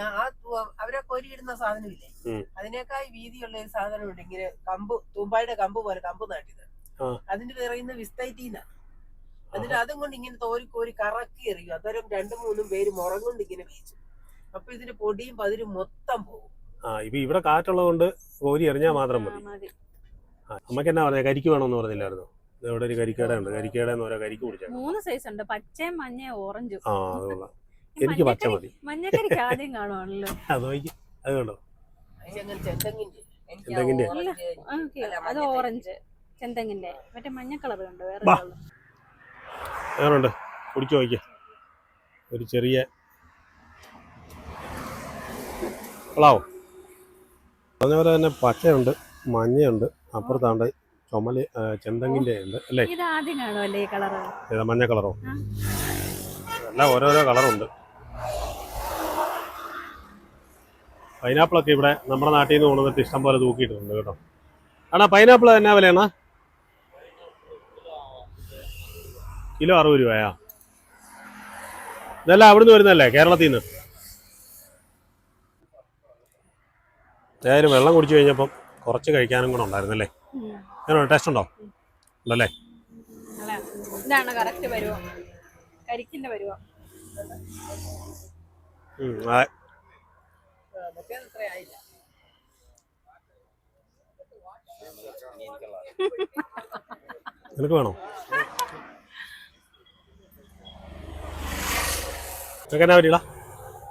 അവരെ കോരിയിടുന്ന സാധനമില്ലേ, അതിനേക്കാൾ വീതിയുള്ള ഒരു സാധനമുണ്ട്, ഇങ്ങനെ കമ്പ്, തൂമ്പായുടെ കമ്പ് പോലെ കമ്പ് നാട്ടിയത്. അതിന്റെ പറയുന്ന വിസ്തൈറ്റീന. എന്നിട്ട് അതും കൊണ്ട് ഇങ്ങനെ കോരി കറക്കി എറിയും. അന്നേരം 2-3 പേര് മുറം കൊണ്ട് ഇങ്ങനെ വീച്ചു. അപ്പൊ ഇതിന്റെ പൊടിയും പതിരും മൊത്തം പോകും. ഇപ്പൊ ഇവിടെ കാറ്റുള്ളത് കൊണ്ട് കോരി എറിഞ്ഞാൽ മാത്രം മതി. അമ്മക്ക് എന്നാ പറഞ്ഞ കരിക്ക് വേണമെന്ന് പറഞ്ഞില്ലായിരുന്നു? ഇവിടെ ഒരു കരിക്കട ഉണ്ട്, കരിക്കടന്ന് ഓരോ കരിക്ക് കുടിച്ചാൽ 3 സൈസ് ഉണ്ട്, പച്ചയും മഞ്ഞയും ഓറഞ്ചും. അതുകൊള്ള എനിക്ക് പച്ച മതി. മഞ്ഞക്കരിക്ക് ആദ്യം കാണുവാണല്ലോ. അത് കണ്ടോ, ചെന്തെങ്ങിന്റെ അത് ഓറഞ്ച് ചെന്തെങ്ങിന്റെ. മറ്റേ മഞ്ഞ കളർ ഉണ്ട് വേറെ. വേറുണ്ട്, കുടിച്ചു നോക്കിയ ഒരു ചെറിയ പ്ലാവ്. അതേപോലെ തന്നെ പച്ചയുണ്ട്, മഞ്ഞയുണ്ട്, അപ്പുറത്താണ്ട് ചുമല് ചെന്തെങ്ങിന്റെ ഉണ്ട് അല്ലേ? ഇത് ആദ്യം കാണുമല്ലേ ഈ കളറ്? ഏതാ മഞ്ഞ കളറോ? എല്ലാം ഓരോരോ കളറുണ്ട്. പൈനാപ്പിളൊക്കെ ഇവിടെ നമ്മുടെ നാട്ടിൽ നിന്ന് കൊണ്ടുവന്നിട്ട് ഇഷ്ടം പോലെ തൂക്കിയിട്ടുണ്ട് കേട്ടോ. ആണോ പൈനാപ്പിൾ എന്നാ വിലയാണ്? കിലോ 60 രൂപയാ? ഇതെല്ലാം അവിടുന്ന് വരുന്നല്ലേ, കേരളത്തിൽ നിന്ന്? ഏതായാലും വെള്ളം കുടിച്ചു കഴിഞ്ഞപ്പം കുറച്ച് കഴിക്കാനും കൂടെ ഉണ്ടായിരുന്നല്ലേ? എങ്ങനെയുണ്ട്, ടേസ്റ്റ് ഉണ്ടോ? ഉണ്ടല്ലേ? ഇതാണ് കറക്റ്റ് പരുവം, കരിക്കിന്റെ പരുവം. അതെ. നിനക്ക് വേണോ? എങ്ങനെ പറ്റിയില്ല?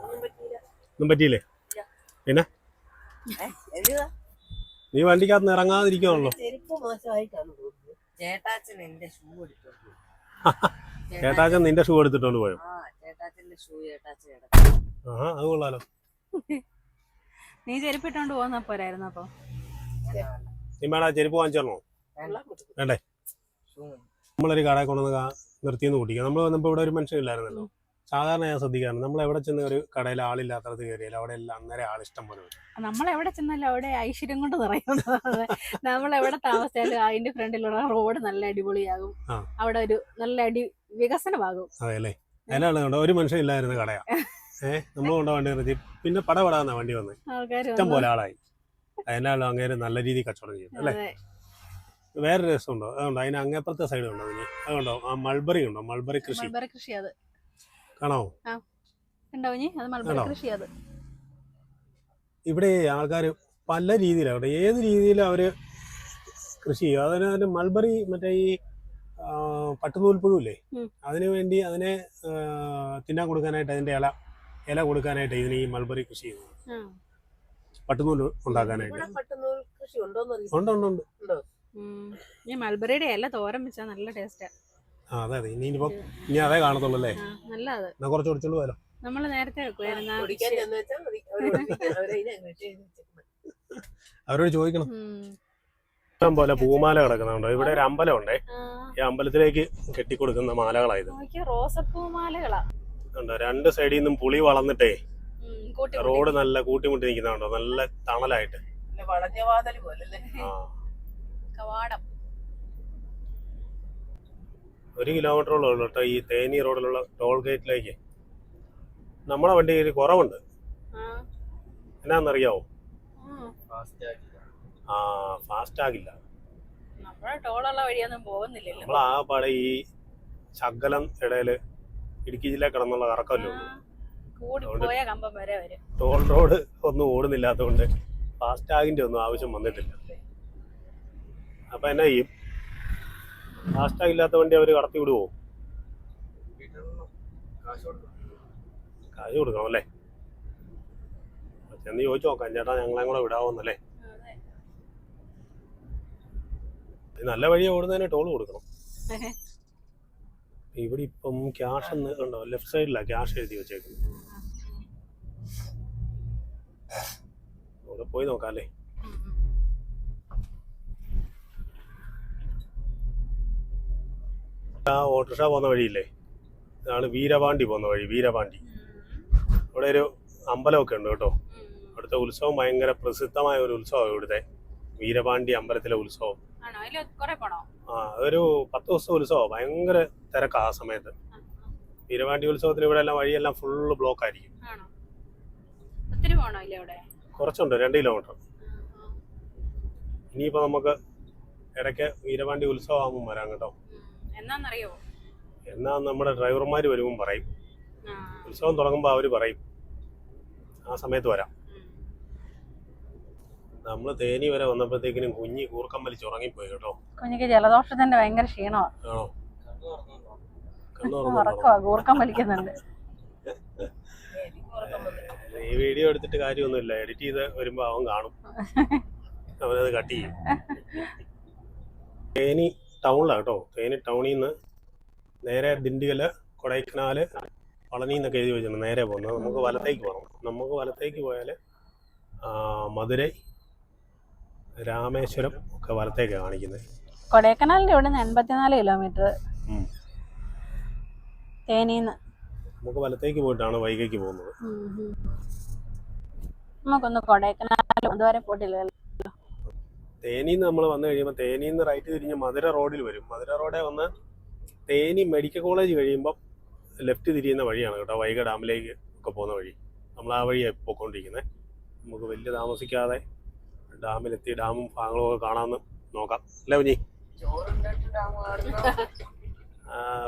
ഒന്നും പറ്റിയില്ല. ഒന്നും പറ്റിയില്ലേ? പിന്നെ എന്തുവാ? നീ വണ്ടിക്കകത്ത് ഇറങ്ങാതിരിക്കുവാണല്ലോ. ചെരുപ്പ് മോശമായിട്ടാണ് തോന്നുന്നത്. ചേട്ടാച്ചൻ എന്റെ ഷൂ എടുത്തോണ്ട് ചേട്ടാച്ചൻ നിന്റെ ഷൂ എടുത്തിട്ടോണ്ട് പോയോ? ചേട്ടാച്ചന്റെ ഷൂ ചേട്ടാച്ചൻ ആഹാ, അത് കൊള്ളാലോ. നീ ചെരുപ്പിട്ടോണ്ട് പോന്നാ പോരായിരുന്നു അപ്പൊ? നീ മേടാ ചെരുപ്പ് വാങ്ങിച്ചോ? വേണ്ടേ? നമ്മളൊരു കടയിൽ കൊണ്ടുവന്ന് നിർത്തിയെന്ന് കൂട്ടിക്കാം. നമ്മൾ വന്നപ്പോൾ ഇവിടെ ഒരു മനുഷ്യനില്ലായിരുന്നല്ലോ. സാധാരണ ഞാൻ ശ്രദ്ധിക്കാറുണ്ട്, നമ്മൾ എവിടെ ചെന്ന് ഒരു കടയിൽ ആളില്ലാത്തടത്ത് കയറിയാലും അവിടെ എല്ലാം അന്നേരം ആളിഷ്ടം പോലെ വരും. നമ്മളെവിടെ ചെന്നാലും അവിടെ ഐശ്വര്യം കൊണ്ട് നിറയുന്നത്. നമ്മളെവിടെ താമസിച്ചാലും അതിന്റെ ഫ്രണ്ടിലുള്ള റോഡ് നല്ല അടിപൊളിയാകും. അവിടെ ഒരു നല്ല വികസനമാകും. അതെ അല്ലേ? എല്ലാ ആളും ഒരു മനുഷ്യൻ ഇല്ലായിരുന്ന കടയാ. നമ്മൾ കൊണ്ട വണ്ടി നിർത്തി പിന്നെ പടപെടാന്ന വണ്ടി വന്ന് ഇഷ്ടം പോലെ ആളായി. അതിനാളും അങ്ങേര് നല്ല രീതിയിൽ കച്ചവടം ചെയ്യും അല്ലേ? വേറൊരു രസമുണ്ടോ? അതുകൊണ്ടോ അതിന് അങ്ങേപ്പുറത്തെ സൈഡ് ഉണ്ടോ? ഇനി അതുകൊണ്ടോ? ആ മൾബറി ഉണ്ടോ? മൾബറി കൃഷി അത് കാണോ? ഇവിടെ ആൾക്കാർ പല രീതിയിലാണ്, ഏത് രീതിയിലും അവര് കൃഷി ചെയ്യും. അതിന് മൾബറി മറ്റേ ഈ പട്ടുനൂൽപ്പുഴുല്ലേ, അതിനു വേണ്ടി അതിനെ തിന്നാൻ കൊടുക്കാനായിട്ട് അതിന്റെ ഇല കൊടുക്കാനായിട്ട് ഇതിന് ഈ മൾബറി കൃഷി ചെയ്യുന്നത്. പട്ടുനൂൽ ഉണ്ടാക്കാനായിട്ട്. ഉണ്ട്. ഈ മൾബറിയുടെ ഇല തോരൻ വെച്ചാ നല്ല ടേസ്റ്റാ. അതെ ഇനി അതേ കാണത്തുള്ളൂ അല്ലേ? എന്നാ കുറച്ച് കുടിച്ചോണ്ട് പോയാലോ? നമ്മള് നേരത്തെ അവരോട് ചോദിക്കണം. ഇഷ്ടം പോലെ പൂമാല കിടക്കുന്നുണ്ടോ? ഇവിടെ ഒരു അമ്പലമുണ്ടേ, ഈ അമ്പലത്തിലേക്ക് കെട്ടിക്കൊടുക്കുന്ന മാലകളായത്. റോസപ്പൂമാലകളാ. രണ്ട് സൈഡിൽ നിന്നും പുളി വളർന്നിട്ടേ റോഡ് നല്ല കൂട്ടിമുട്ടി നിൽക്കുന്നുണ്ടോ? നല്ല തണലായിട്ട്. കവാടം 1 കിലോമീറ്ററോളം ഉള്ളു കേട്ടോ ഈ തേനി റോഡിലുള്ള ടോൾ ഗേറ്റിലേക്ക്. നമ്മളെ വണ്ടിയിൽ കുറവുണ്ട്. എന്നാന്നറിയാവോ? ഫാസ്റ്റ് ആകില്ല. നമ്മൾ ആ പാടെ ഈ ശകലം ഇടയില് ഇടുക്കി ജില്ല കിടന്നുള്ള കറക്കമല്ലോ. ടോൾ റോഡ് ഒന്നും ഓടുന്നില്ലാത്തതുകൊണ്ട് ഫാസ്റ്റാഗിന്റെ ഒന്നും ആവശ്യം വന്നിട്ടില്ല. അപ്പൊ എന്നാ ചെയ്യും? ഫാസ്റ്റാഗ് ഇല്ലാത്ത വണ്ടി അവര് കടത്തി വിടുവോ? കാശ് കൊടുക്കണം അല്ലേ? ചെന്ന് ചോദിച്ചു നോക്കാം, ചേട്ടാ ഞങ്ങളെ കൂടെ വിടാവോന്നല്ലേ? നല്ല വഴിയെ ഓടുന്നതിന് ടോൾ കൊടുക്കണം. ഇവിടെ ഇപ്പം ക്യാഷ് എന്ന് ഉണ്ടോ? ലെഫ്റ്റ് സൈഡിലാ ക്യാഷ് എഴുതി വെച്ചേക്കുന്നത്. അവിടെ പോയി നോക്കാം അല്ലേ? ആ ഓട്ടോറിക്ഷ പോകുന്ന വഴിയില്ലേ, ഇതാണ് വീരപാണ്ടി പോകുന്ന വഴി. വീരപാണ്ടി ഇവിടെ ഒരു അമ്പലമൊക്കെ ഉണ്ട് കേട്ടോ. അവിടുത്തെ ഉത്സവം ഭയങ്കര പ്രസിദ്ധമായ ഒരു ഉത്സവമാണ് ഇവിടുത്തെ വീരപാണ്ടി അമ്പലത്തിലെ ഉത്സവം. അതൊരു 10 ദിവസത്തെ ഉത്സവം. ഭയങ്കര തിരക്കാ ആ സമയത്ത്. വീരപാണ്ടി ഉത്സവത്തിന് ഇവിടെ എല്ലാം വഴിയെല്ലാം ഫുള്ള് ബ്ലോക്ക് ആയിരിക്കും. കുറച്ചുണ്ട്, 2 കിലോമീറ്റർ. ഇനിയിപ്പോ നമുക്ക് ഇടയ്ക്ക് വീരപാണ്ടി ഉത്സവം ആകുമ്പോൾ വരാം കേട്ടോ. എന്നാ നമ്മുടെ ഡ്രൈവർമാര് വരുമ്പോൾ പറയും. ഉത്സവം തുടങ്ങുമ്പോൾ അവര് പറയും ആ സമയത്ത് വരാം. നമ്മള് തേനി വരെ വന്നപ്പോഴത്തേക്കിനും കുഞ്ഞി കൂർക്കം വലിച്ച് ഉറങ്ങിപ്പോയി കേട്ടോ. കുഞ്ഞിക്ക് ജലദോഷത്തിന്റെ ഭയങ്കര ക്ഷീണമാണ്. ആണോ? കൂർക്കം വലിക്കുന്നുണ്ട്. ഈ വീഡിയോ എടുത്തിട്ട് കാര്യമൊന്നുമില്ല, എഡിറ്റ് ചെയ്ത് വരുമ്പോ അവൻ കാണും, അവനത് കട്ട് ചെയ്യും. തേനി ടൗണിലാണ് കേട്ടോ. തേനി ടൗണിൽ നിന്ന് നേരെ ദിണ്ടിഗല്, കൊടൈക്കനാല്, പളനി എന്നൊക്കെ എഴുതി വെച്ചിട്ടുണ്ട് നേരെ പോകുന്നത്. നമുക്ക് വലത്തേക്ക് പോകണം. നമുക്ക് വലത്തേക്ക് പോയാൽ മധുരൈ, രാമേശ്വരം ഒക്കെ വലത്തേക്കാണ് കാണിക്കുന്നത്. കൊടൈക്കനാലിന്റെ ഇവിടെ 84 കിലോമീറ്റർ. തേനിന്ന് നമുക്ക് വലത്തേക്ക് പോയിട്ടാണ് വൈകയ്ക്ക് പോകുന്നത്. നമുക്കൊന്ന് കൊടൈക്കനാൽ അതുവരെ പോയിട്ടില്ലല്ലോ. തേനിന്ന് നമ്മൾ വന്നു കഴിയുമ്പോൾ തേനിന്ന് റൈറ്റ് തിരിഞ്ഞ് മധുര റോഡിൽ വരും. മധുര റോഡേ വന്ന് തേനി മെഡിക്കൽ കോളേജ് കഴിയുമ്പോൾ ലെഫ്റ്റ് തിരിയുന്ന വഴിയാണ് കേട്ടോ, വൈഗ ഡാമിലേക്ക് ഒക്കെ പോകുന്ന വഴി. നമ്മൾ ആ വഴിയാണ് പോയിക്കൊണ്ടിരിക്കുന്നത്. നമുക്ക് വലിയ താമസിക്കാതെ ഡാമിലെത്തി ഡാമും ഭാഗങ്ങളും ഒക്കെ കാണാമെന്ന് നോക്കാം അല്ലേ കുഞ്ഞി?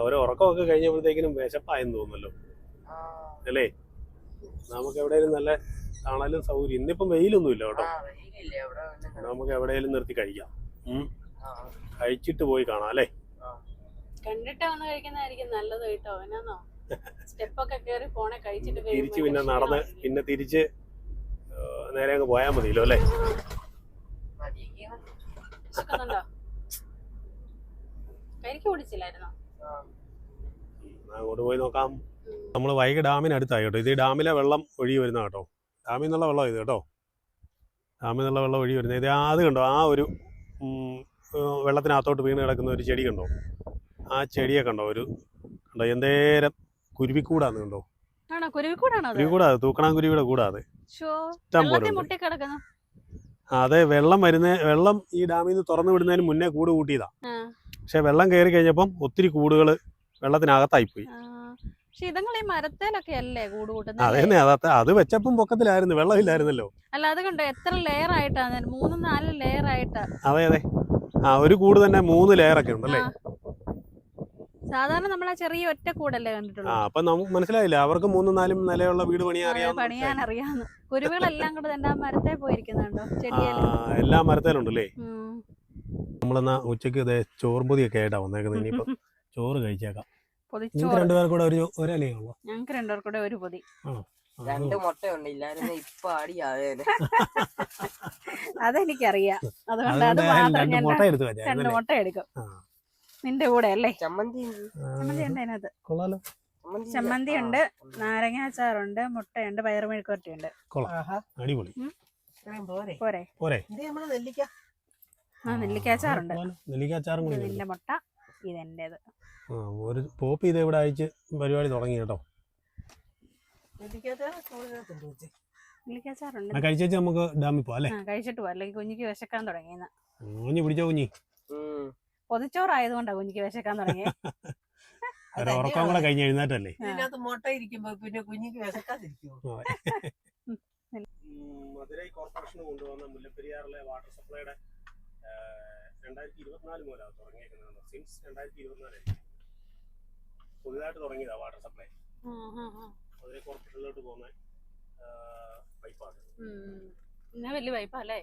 ഒരു ഉറക്കമൊക്കെ കഴിഞ്ഞപ്പോഴത്തേക്കിനും വിശപ്പായെന്ന് തോന്നുന്നല്ലോ അല്ലേ? നമുക്ക് എവിടെയെങ്കിലും നല്ല തണലും സൗകര്യം. ഇന്നിപ്പം വെയിലൊന്നും ഇല്ല കേട്ടോ. നമുക്ക് എവിടെയെങ്കിലും നിർത്തി കഴിക്കാം. കഴിച്ചിട്ട് പോയി കാണാം അല്ലേ? കണ്ടിട്ട് വന്ന് കഴിക്കുന്നതായിരിക്കും നല്ലത് കേട്ടോ. എന്നാന്നോ സ്റ്റെപ്പൊക്കെ കേറി പോണേ കഴിച്ചിട്ട് തിരിച്ച് പിന്നെ നടന്ന് പിന്നെ തിരിച്ച് നേരെ അങ്ങ് പോയാൽ മതിയല്ലോ അല്ലേ? കരിക്ക് കുടിച്ചില്ലായിരുന്നോ? അങ്ങോട്ട് പോയി നോക്കാം. നമ്മൾ വൈകി ഡാമിനടുത്തായി കേട്ടോ. ഇത് ഈ ഡാമിലെ വെള്ളം ഒഴുകി വരുന്ന കേട്ടോ. ഡാമിൽ നിന്നുള്ള വെള്ളം ഇത് കേട്ടോ. ഡാമിൽ നിന്നുള്ള വെള്ളം ഒഴുകി വരുന്നത്. ഇത് അത് കണ്ടോ, ആ ഒരു വെള്ളത്തിനകത്തോട്ട് വീണ് കിടക്കുന്ന ഒരു ചെടി കണ്ടോ? ആ ചെടിയെ കണ്ടോ? കണ്ടോ എന്തേരം കുരുവിക്കൂടാന്ന് കണ്ടോ? കുരുവിക്കൂടാ, തൂക്കണാൻ കുരുവിയുടെ കൂടാതെ ഇഷ്ടം പോലെ ഉണ്ട്. അതെ, വെള്ളം ഈ ഡാമിൽ നിന്ന് തുറന്നു വിടുന്നതിന് മുന്നേ കൂട് കൂട്ടിയതാ. പക്ഷെ വെള്ളം കയറി കഴിഞ്ഞപ്പം ഒത്തിരി കൂടുകൾ വെള്ളത്തിനകത്തായിപ്പോയി. അതേന്നെ, അത് വെച്ചപ്പം പൊക്കത്തിലായിരുന്നു, വെള്ളമില്ലായിരുന്നല്ലോ. അല്ല, അത് കണ്ടോ എത്ര ലെയർ ആയിട്ടാണ്, 3-4 ലെയർ ആയിട്ടാ. അതെ ഒരു കൂട് തന്നെ 3 ലെയറൊക്കെ ഉണ്ടല്ലേ? സാധാരണ നമ്മളാ ചെറിയ ഒറ്റ കൂടല്ലേ കണ്ടിട്ടുള്ളൂ. അപ്പൊ നമുക്ക് മനസ്സിലായില്ല, അവർക്ക് 3-4 നിലയുള്ള വീട് പണിയാൻ അറിയാന്ന്. കുരുവികളെല്ലാം കൂടെ തന്നെ മരത്തെ പോയിരിക്കുന്നുണ്ടോ? എല്ലാ മരത്തേലുണ്ടല്ലേ? നമ്മളെന്നാ ഉച്ചക്ക് ചോറുംപൊതിയൊക്കെ ആയിട്ടാ വന്നേക്കുന്നത്. ഇനിയിപ്പോ ചോറ് കഴിച്ചേക്കാം. നിങ്ങൾക്ക് രണ്ടുപേർക്കും കൂടെ ഒരലേ ഉള്ളൂ? ഞങ്ങൾക്ക് രണ്ടുപേർക്കും കൂടെ ഒരു പൊതി. 2 മുട്ടയുണ്ട്, ഇല്ലായിരുന്നു ഇപ്പൊ അടിയാവേനെ. അതെനിക്കറിയാം, അതുകൊണ്ട് അത് മാത്രം ഞാൻ 2 മുട്ട എടുക്കും. നിന്റെ കൂടെ അല്ലേ? ചമ്മന്തി ഉണ്ട് അതിനകത്ത്. ചമ്മന്തി ഉണ്ട്, നാരങ്ങ അച്ചാറുണ്ട്, മുട്ടയുണ്ട്, പയറുമെഴുക്കുവരട്ടിയുണ്ട്. അടിപൊളി. പോരെ? നെല്ലിക്കാച്ചാറുണ്ട്. നിന്റെ മുട്ട, ഇതെന്റേത്. ഒരു പോപ്പ് ഇത് ഇവിടെ അയച്ച് പരിപാടി തുടങ്ങി കേട്ടോ. കഴിച്ചു നമുക്ക് ഡാമിൽ പോവാം അല്ലേ? കഴിച്ചിട്ട് പോവാ, അല്ലെങ്കിൽ കുഞ്ഞിക്ക് വിശക്കാൻ തുടങ്ങിയെന്ന്. കുഞ്ഞി പിടിച്ചോ? കുഞ്ഞി പൊതിച്ചോറായതുകൊണ്ടാ കുഞ്ഞിക്ക് വിശക്കാൻ തുടങ്ങി. ഉറക്കം കൂടെ കഴിഞ്ഞ് എഴുന്നേറ്റല്ലേ? മുട്ട ഇരിക്കുമ്പോ പിന്നെ കുഞ്ഞിക്ക് വിശക്കാതിരിക്കുമോ? മധുരൈ കോർപ്പറേഷൻ കൊണ്ടുവന്ന മുല്ലപ്പെരിയാറിലെ വാട്ടർ സപ്ലൈയുടെ 2024 മുതലാണ് തുടങ്ങിയേക്കുന്നത്. സിൻസ് 2024 പുതുതായിട്ട് തുടങ്ങിയതാ വാട്ടർ സപ്ലൈ. മധുരൈ കോർപ്പറേഷനിലോട്ട് പോകുന്ന പൈപ്പാണ്. വലിയ പൈപ്പാ അല്ലേ?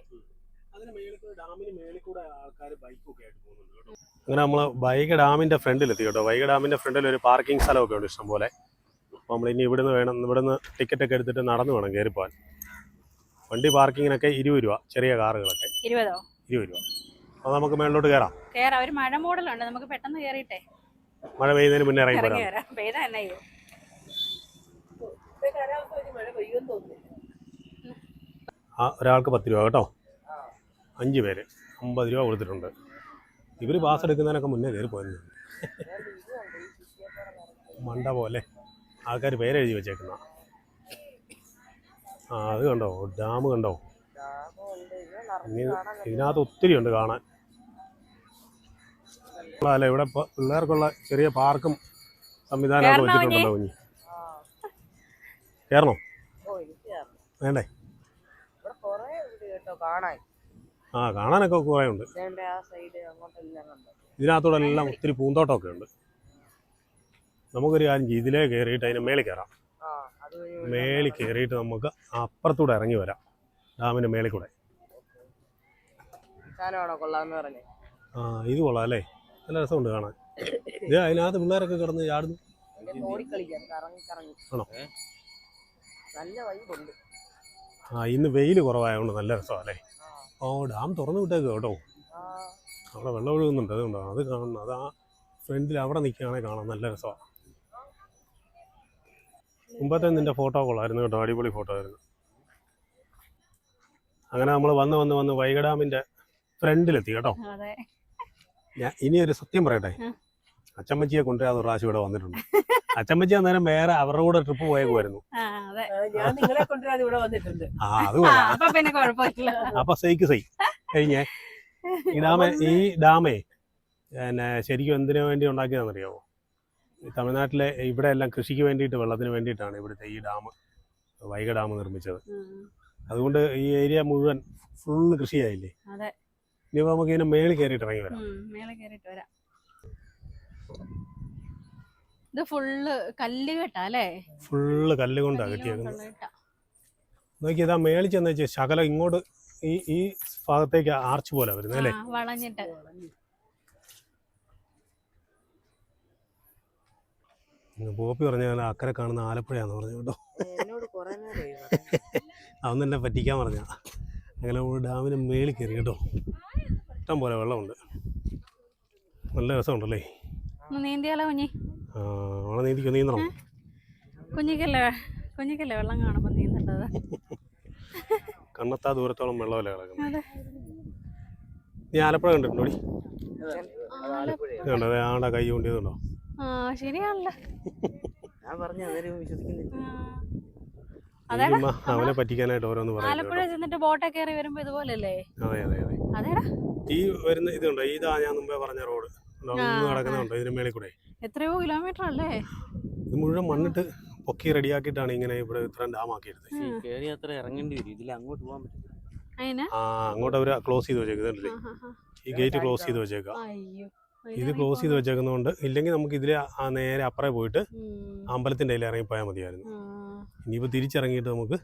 അതിന് മേളിൽ ഡാമിന് മേളിൽ കൂടെ ആൾക്കാർ ബൈക്കൊക്കെ ആയിട്ട് പോകുന്നുണ്ട് കേട്ടോ. അങ്ങനെ നമ്മൾ വൈഗ ഡാമിന്റെ ഫ്രണ്ടിലെത്തി കേട്ടോ. വൈഗ ഡാമിന്റെ ഫ്രണ്ടിൽ ഒരു പാർക്കിംഗ് സ്ഥലമൊക്കെ ഉണ്ട് ഇഷ്ടം പോലെ. അപ്പോൾ നമ്മൾ ഇനി ഇവിടുന്ന് ടിക്കറ്റൊക്കെ എടുത്തിട്ട് നടന്നു വേണം കയറി പോകാൻ. വണ്ടി പാർക്കിങ്ങിനൊക്കെ 20 രൂപ, ചെറിയ കാറുകളൊക്കെ 20 രൂപ. അപ്പോൾ നമുക്ക് മേളിലോട്ട് കയറാം. ഒരു മഴ മൂടലുണ്ട്, നമുക്ക് പെട്ടെന്ന് കയറിയിട്ടെ. മഴ പെയ്യുന്നതിന് മുന്നേ ഇറങ്ങി പോരാം. ഒരാൾക്ക് 10 രൂപ കേട്ടോ. 5 പേര് 50 രൂപ കൊടുത്തിട്ടുണ്ട്. ഇവർ പാസ് എടുക്കുന്നതിനൊക്കെ മുന്നേ കയറി പോയിരുന്നു. മണ്ട പോലെ ആൾക്കാർ പേരെഴുതി വെച്ചേക്കുന്ന. അത് കണ്ടോ, ഡാം കണ്ടോ? ഇതിനകത്ത് ഒത്തിരി ഉണ്ട് കാണാൻ. അല്ലേ, ഇവിടെ പിള്ളേർക്കുള്ള ചെറിയ പാർക്കും സംവിധാനമൊക്കെ വെച്ചിട്ടുണ്ടല്ലോ. കുഞ്ഞി കയറണോ? വേണ്ടേ? കാണാനൊക്കെ കുറേ ഉണ്ട്. ഇതിനകത്തൂടെ എല്ലാം ഒത്തിരി പൂന്തോട്ടമൊക്കെ ഉണ്ട്. നമുക്കൊരു കാര്യം ചെയ്യും, ഇതിലേ കയറിയിട്ട് അതിന് മേളിൽ കയറാം. മേളിൽ കയറിയിട്ട് നമുക്ക് അപ്പുറത്തൂടെ ഇറങ്ങി വരാം, ഡാമിൻ്റെ മേളിൽ കൂടെ. ഇത് കൊള്ളാം അല്ലേ? നല്ല രസമുണ്ട് കാണാൻ. ഇത് അതിനകത്ത് പിള്ളേരൊക്കെ കിടന്ന് ചാടുന്നു. ആണോ? ഇന്ന് വെയിൽ കുറവായതുകൊണ്ട് നല്ല രസമല്ലേ? ഡാം തുറന്നു വിട്ടേക്ക് കേട്ടോ. അവിടെ വെള്ളം ഒഴുകുന്നുണ്ട്, അതുകൊണ്ടോ അത് കാണണം. അത് ആ ഫ്രണ്ടിൽ അവിടെ നിൽക്കുകയാണെങ്കിൽ കാണാൻ നല്ല രസമാണ്. മുമ്പത്തെ നിന്റെ ഫോട്ടോ കൊള്ളായിരുന്നു കേട്ടോ, അടിപൊളി ഫോട്ടോ ആയിരുന്നു. അങ്ങനെ നമ്മൾ വന്ന് വൈഗ ഡാമിന്റെ ഫ്രണ്ടിലെത്തി കേട്ടോ. ഞാൻ ഇനിയൊരു സത്യം പറയട്ടെ, അച്ചമ്മച്ചിയെ കൊണ്ടുവരാതെ ഒരു പ്രാവശ്യം ഇവിടെ വന്നിട്ടുണ്ട്. അച്ചമ്മച്ചി അന്നേരം വേറെ അവരുടെ കൂടെ ട്രിപ്പ് പോയേക്കുമായിരുന്നു. അപ്പൊ സൈക്ക് സൈ കഴിഞ്ഞേ. ഈ ഡാമേ പിന്നെ ശരിക്കും എന്തിനു വേണ്ടി ഉണ്ടാക്കിയതെന്നറിയാമോ? തമിഴ്നാട്ടിലെ ഇവിടെ എല്ലാം കൃഷിക്ക് വേണ്ടിയിട്ട്, വെള്ളത്തിന് വേണ്ടിയിട്ടാണ് ഇവിടുത്തെ ഈ ഡാം, വൈഗ ഡാം നിർമ്മിച്ചത്. അതുകൊണ്ട് ഈ ഏരിയ മുഴുവൻ ഫുള്ള് കൃഷിയായില്ലേ. ഇനിയിപ്പോൾ നമുക്ക് ഇതിനെ മേളിൽ കയറിയിട്ട് ഇറങ്ങി വരാം. ഇത് ഫുള്ള് കല്ല് കേട്ടാ അല്ലേ? ഫുള്ള് കല്ല് കൊണ്ടാണ് കെട്ടിയേക്കുന്നത്. നോക്കിയതാ മേളിൽ ചെന്ന് വെച്ചാൽ ശകലം ഇങ്ങോട്ട് ഈ ഭാഗത്തേക്ക് ആർച്ച് പോലെ വരുന്നത് അല്ലേ? വളഞ്ഞിട്ട്. പോപ്പി പറഞ്ഞാൽ അക്കരെ കാണുന്ന ആലപ്പുഴയാന്ന് പറഞ്ഞു കേട്ടോ. എന്നോട് കുറെ നേരമായി അതൊന്നും എന്നെ പറ്റിക്കാൻ പറഞ്ഞ. അങ്ങനെ ഡാമിന് മേളിൽ കയറി കേട്ടോ. ഇഷ്ടം പോലെ വെള്ളമുണ്ട്, നല്ല രസമുണ്ടല്ലേ. നീന്തിയാലോ കുഞ്ഞി? അവിടെ നീന്തണോ? കുഞ്ഞിക്കല്ലേ വെള്ളം കാണുമ്പോൾ നീന്തേണ്ടത്. കണ്ണെത്താ ദൂരത്തോളം വെള്ളമല്ലേ കിടക്കുന്നത്. നീ ആലപ്പുഴ കണ്ടിട്ടുണ്ടോ? കണ്ടോ ആടെ കൈ കൊണ്ടിയതുണ്ടോ? ശരിയാണല്ലോ. അവനെ പറ്റിക്കാനായിട്ട് ഓരോന്ന് പറയാം. ആലപ്പുഴ ചെന്നിട്ട് ബോട്ടൊക്കെ കയറി വരുമ്പോ ഇതുപോലല്ലേ? അതെ അതെ അതെ. അതേടാ ഈ വരുന്ന ഇതുണ്ടോ, ഇതാ ഞാൻ മുമ്പേ പറഞ്ഞ റോഡ് നടക്കുന്നുണ്ടോ ഇതിന് മേളിൽ കൂടെ. എത്രയോ കിലോമീറ്റർ അല്ലേ ഇത്? മുഴുവൻ മണ്ണിട്ട് പൊക്കി റെഡിയാക്കിയിട്ടാണ് ഇങ്ങനെ ഇവിടെ ഇത്രയും ഡാം ആക്കിയെടുത്തത്. ഇറങ്ങേണ്ടി വരും, ഇതിൽ അങ്ങോട്ട് പോകാൻ പറ്റില്ല. അങ്ങോട്ട് അവര് ക്ലോസ് ചെയ്ത് വെച്ചേക്കുന്നുണ്ടല്ലേ. ഈ ഗേറ്റ് ക്ലോസ് ചെയ്ത് വെച്ചേക്കാം. ഇത് ക്ലോസ് ചെയ്ത് വെച്ചേക്കുന്നതുകൊണ്ട് ഇല്ലെങ്കിൽ നമുക്ക് ഇതിൽ നേരെ അപ്പുറേ പോയിട്ട് അമ്പലത്തിന്റെ അതിൽ ഇറങ്ങി പോയാൽ മതിയായിരുന്നു. ഇനിയിപ്പോ തിരിച്ചിറങ്ങിയിട്ട് നമുക്ക്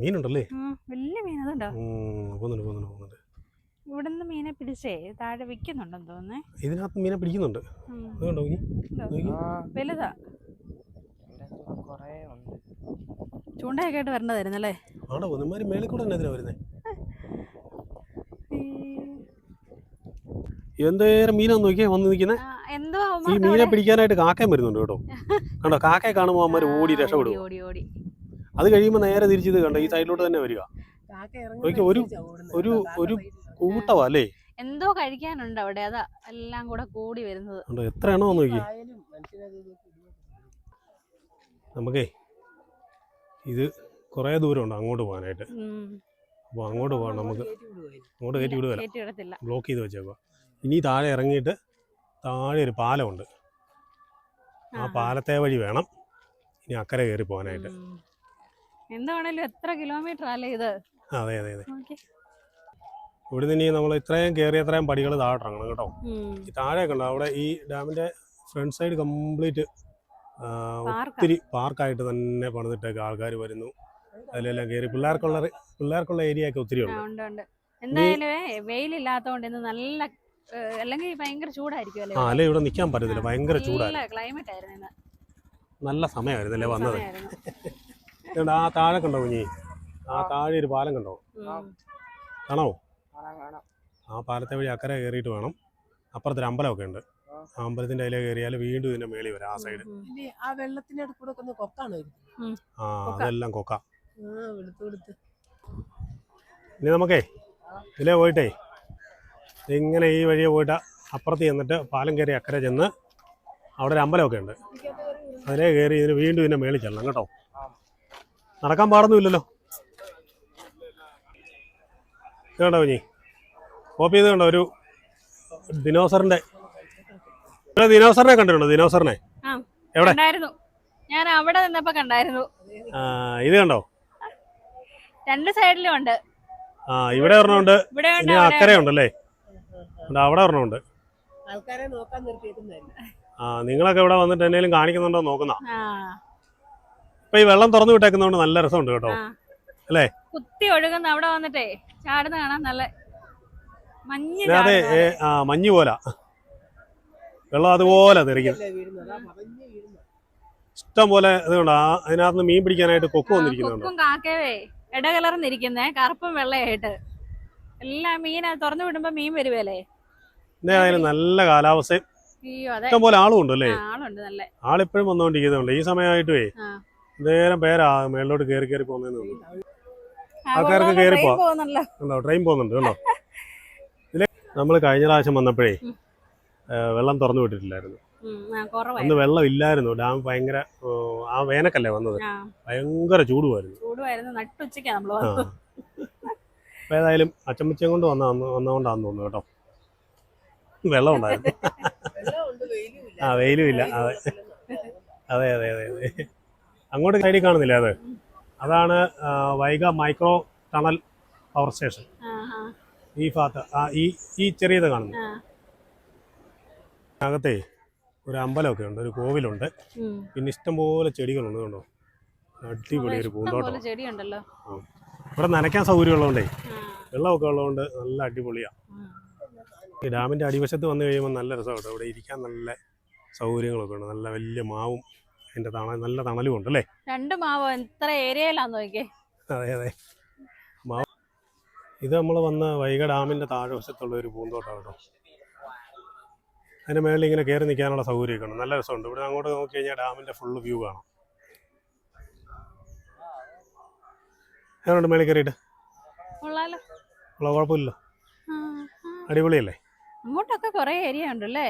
മീനുണ്ടല്ലേ. ഇവിടുന്ന് മീനെ പിടിച്ചേ താഴെ വിൽക്കുന്നുണ്ടെന്ന് തോന്നുന്നേ. ഇതിനകത്ത് മീനെ പിടിക്കുന്നുണ്ട്. വലുതാ, ചൂണ്ടയൊക്കെ ആയിട്ട് വരേണ്ടതായിരുന്നല്ലേ. ആണോ ഒന്നുമാര് മേളിൽ കൂടെ തന്നെ ഇതിനാ വരുന്നേ. എന്തേരം മീനാന്ന് നോക്കിയാ വന്ന് നിൽക്കുന്നേ. ഈ മീനെ പിടിക്കാനായിട്ട് കാക്കയും വരുന്നുണ്ട് കേട്ടോ. കണ്ടോ, കാക്കയെ കാണുമ്പോൾ അമ്മമാര് ഓടി രക്ഷപ്പെടും. അത് കഴിയുമ്പോൾ നേരെ തിരിച്ചത് കണ്ടോ ഈ സൈഡിലോട്ട് തന്നെ വരിക. ഒരു ഒരു ഒരു കൂട്ടവാ അല്ലേ. എന്തോ കഴിക്കാനുണ്ട് അവിടെ, അതാ എല്ലാം കൂടെ കൂടി വരുന്നത്. എത്ര എണ്ണോ നോക്കി. നമുക്കേ ഇത് കുറേ ദൂരമുണ്ട് അങ്ങോട്ട് പോകാനായിട്ട്. അപ്പോൾ അങ്ങോട്ട് പോകാം. നമുക്ക് അങ്ങോട്ട് കയറ്റി വിടുകയില്ല, ബ്ലോക്ക് ചെയ്ത് വെച്ചേക്കുക. ഇനി താഴെ ഇറങ്ങിയിട്ട് താഴെ ഒരു പാലമുണ്ട്. ആ പാലത്തെ വഴി വേണം ഇനി അക്കരെ കയറി പോകാനായിട്ട്. എന്താണേലും എത്ര കിലോമീറ്റർ അല്ലേ ഇത്. അതെ അതെ അതെ. ഇവിടുന്ന് ഇനി നമ്മൾ ഇത്രയും കയറി അത്രയും പടികൾ താഴെ ഇറങ്ങണം കേട്ടോ. ഈ താഴെയൊക്കെ ഉണ്ട് അവിടെ. ഈ ഡാമിൻ്റെ ഫ്രണ്ട് സൈഡ് കംപ്ലീറ്റ് ഒത്തിരി പാർക്കായിട്ട് തന്നെ പണിതിട്ടൊക്കെ ആൾക്കാർ വരുന്നു. അതിലെല്ലാം കയറി പിള്ളേർക്കുള്ള ഏരിയ ഒക്കെ ഒത്തിരി ഉണ്ട്. എന്തായാലും വെയിലില്ലാത്തതുകൊണ്ട് ഇന്ന് നല്ല, അല്ലെങ്കിൽ ഭയങ്കര ചൂടായിരിക്കും അല്ലേ. അല്ലെ ഇവിടെ നിൽക്കാൻ പറ്റത്തില്ല, ഭയങ്കര ചൂടായിരുന്നു. ക്ലൈമറ്റ് ആയിരുന്നു, നല്ല സമയമായിരുന്നല്ലേ വന്നത്. ആ താഴെ കണ്ടോ കുഞ്ഞി, ആ താഴെ ഒരു പാലം കണ്ടോ, കാണാമോ? ആ പാലത്തെ വഴി അക്കരെ കയറിയിട്ട് വേണം. അപ്പുറത്തൊരു അമ്പലമൊക്കെ ഉണ്ട്. ആ അമ്പലത്തിന്റെ അതിലെ കയറിയാൽ വീണ്ടും ഇതിന്റെ മേളിൽ വരാം. ആ സൈഡ് ആ വെള്ളത്തിന്റെ അടുക്കൂടെ കൊക്കാണ്. അതെല്ലാം കൊക്ക. ഇനി നമുക്കേ ഇതിലേ പോയിട്ടേ ഇങ്ങനെ ഈ വഴിയെ പോയിട്ട് അപ്പുറത്ത് ചെന്നിട്ട് പാലം കയറി അക്കരെ ചെന്ന് അവിടെ ഒരു അമ്പലമൊക്കെ ഉണ്ട്. അതിലേ കയറി ഇതിന് വീണ്ടും ഇതിന്റെ മേളിൽ ചെല്ലണം കേട്ടോ. നടക്കാൻ പാടൊന്നുമില്ലല്ലോ. ഇത് കണ്ടോ കുഞ്ഞി, കോപ്പി ചെയ്ത് കണ്ടോ ഒരു ദിനോസറിന്റെ. ദിനോസറിനെ കണ്ടിട്ടുണ്ടോ? ദിനോസറിനെ എവിടെ? ഞാൻ അവിടെ നിന്നപ്പോ കണ്ടായിരുന്നു. ഇത് കണ്ടോ? രണ്ട് സൈഡിലും ഉണ്ട്. ഇവിടെ ഒരെണ്ണമുണ്ട്, ഇനി അക്കരെ ഉണ്ടല്ലേ. അവിടെ ഒരെണ്ണമുണ്ട്. ആൾക്കാരെ നോക്കാൻ നിർത്തിയേക്കുന്നതല്ല. നിങ്ങളൊക്കെ ഇവിടെ വന്നിട്ട് എന്തെങ്കിലും കാണിക്കുന്നുണ്ടോ നോക്കുന്ന. ഇപ്പൊ ഈ വെള്ളം തുറന്നു വിട്ടേക്കുന്നതുകൊണ്ട് നല്ല രസമുണ്ട് കേട്ടോ അല്ലേ. കുത്തി ഒഴുകുന്ന അവിടെ വന്നിട്ടേ ചാടുന്ന കാണാൻ നല്ല മഞ്ഞ്. അതെ, മഞ്ഞ് പോലെ വെള്ളം അതുപോലെ തെറിക്കും. ഇഷ്ടം പോലെ ഇതുകൊണ്ട് അതിനകത്ത് മീൻ പിടിക്കാനായിട്ട് കൊക്ക് വന്നിരിക്കുന്നുണ്ട്. കാക്കവേ ഇടകലർന്നിരിക്കുന്നേ, കറുപ്പും വെള്ളയായിട്ട് എല്ലാം മീൻ തുറന്നു വിടുമ്പോ മീൻ വരുവല്ലേ. എന്തായാലും നല്ല കാലാവസ്ഥയും ഇഷ്ടം പോലെ ആളും ഉണ്ട് അല്ലേ. ആളിപ്പോഴും വന്നുകൊണ്ടിരിക്കുന്നുണ്ട്. ഈ സമയമായിട്ടേ നേരം പേരാ മേളിലോട്ട് കയറി കയറി പോകുന്നതെന്ന് തോന്നുന്നു. ആൾക്കാർക്ക് കയറി പോവാ. ട്രെയിൻ പോകുന്നുണ്ട് കേട്ടോ. ഇതില് നമ്മൾ കഴിഞ്ഞ പ്രാവശ്യം വന്നപ്പോഴേ വെള്ളം തുറന്നു വിട്ടിട്ടില്ലായിരുന്നു. അന്ന് വെള്ളം ഇല്ലായിരുന്നു. ഡാം ഭയങ്കര ആ വേനക്കല്ലേ വന്നത്, ഭയങ്കര ചൂടുമായിരുന്നു. അപ്പൊ ഏതായാലും അച്ചമ്മച്ചയും കൊണ്ട് വന്നതുകൊണ്ടാന്ന് തോന്നുന്നു കേട്ടോ. വെള്ളം ഉണ്ടായിരുന്നു. വെയിലും ഇല്ല. അതെ അതെ അതെ അതെ അതെ. അങ്ങോട്ട് സൈഡിൽ കാണുന്നില്ല, അതാണ് Vaiga micro tunnel power station. ഈ ഭാഗത്ത് ഈ ചെറിയത് കാണുന്നു. അകത്തെ ഒരു അമ്പലമൊക്കെ ഉണ്ട്, ഒരു കോവിലുണ്ട്, പിന്നെ ഇഷ്ടംപോലെ ചെടികളുണ്ട്. കണ്ടോ, അടിപൊളി ഒരു പൂന്തോട്ടം. ഇവിടെ നനയ്ക്കാൻ സൗകര്യം ഉള്ളതുകൊണ്ടേ, വെള്ളമൊക്കെ ഉള്ളതുകൊണ്ട് നല്ല അടിപൊളിയാ. ഈ ഡാമിൻ്റെ അടിവശത്ത് വന്നു കഴിയുമ്പോൾ നല്ല രസമാണ്. ഇവിടെ ഇരിക്കാൻ നല്ല സൗകര്യങ്ങളൊക്കെ ഉണ്ട്. നല്ല വലിയ മാവും അതിൻ്റെ നല്ല തണലും ഉണ്ട് അല്ലേ? 2 മാവ് എത്ര ഏരിയയിലാന്ന് നോക്കിയേ. അതെ അതെ, മാവ്. ഇത് നമ്മൾ വന്ന വൈഗ ഡാമിൻ്റെ താഴ്വശത്തുള്ള ഒരു പൂന്തോട്ടം കേട്ടോ. അതിൻ്റെ മേളിൽ ഇങ്ങനെ കയറി നിൽക്കാനുള്ള സൗകര്യമൊക്കെ ഉണ്ട്. നല്ല രസമുണ്ട്. ഇവിടെ അങ്ങോട്ട് നോക്കി കഴിഞ്ഞാൽ ഡാമിൻ്റെ ഫുള്ള് വ്യൂ കാണാം. എങ്ങനെയുണ്ട് മേളിൽ കയറിയിട്ട്? കുഴപ്പമില്ലല്ലോ, അടിപൊളിയല്ലേ? അങ്ങോട്ടൊക്കെ കുറെ ഏരിയ ഉണ്ടല്ലേ?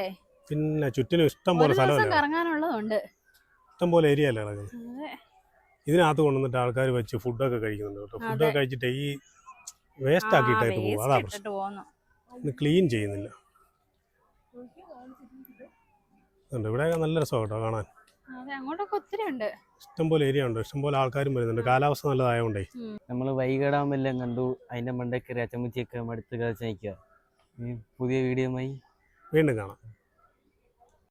പിന്നെ ചുറ്റിനും ഇഷ്ടം പോലെ സ്ഥലമല്ലേ, ഇറങ്ങാനുള്ളതുണ്ട്. ഇഷ്ടം പോലെ ഏരിയ അല്ലേ കിടക്കുന്നത്. ഇതിനകത്ത് കൊണ്ടുവന്നിട്ട് ആൾക്കാർ വെച്ച് ഫുഡൊക്കെ കഴിക്കുന്നുണ്ട് കേട്ടോ. ഫുഡൊക്കെ കഴിച്ചിട്ട് ഈ വേസ്റ്റ് ആക്കിയിട്ടായിട്ട് പോകും. അതാ പ്രശ്നം, ക്ലീൻ ചെയ്യുന്നില്ല. ഇവിടെ നല്ല രസമാണ് കേട്ടോ കാണാൻ. അങ്ങോട്ടൊക്കെ ഒത്തിരി ഉണ്ട്, ഇഷ്ടംപോലെ ഏരിയ ഉണ്ട്, ഇഷ്ടംപോലെ ആൾക്കാരും വരുന്നുണ്ട്. കാലാവസ്ഥ നല്ലതായോണ്ടേ. നമ്മൾ വൈഗ ഡാമെല്ലാം കണ്ടു. അതിന്റെ മണ്ടക്കറി അച്ചമ്മച്ചിയൊക്കെ മടുത്ത് കളിച്ച് നിൽക്കുക. പുതിയ വീഡിയോയുമായി വീണ്ടും കാണാം.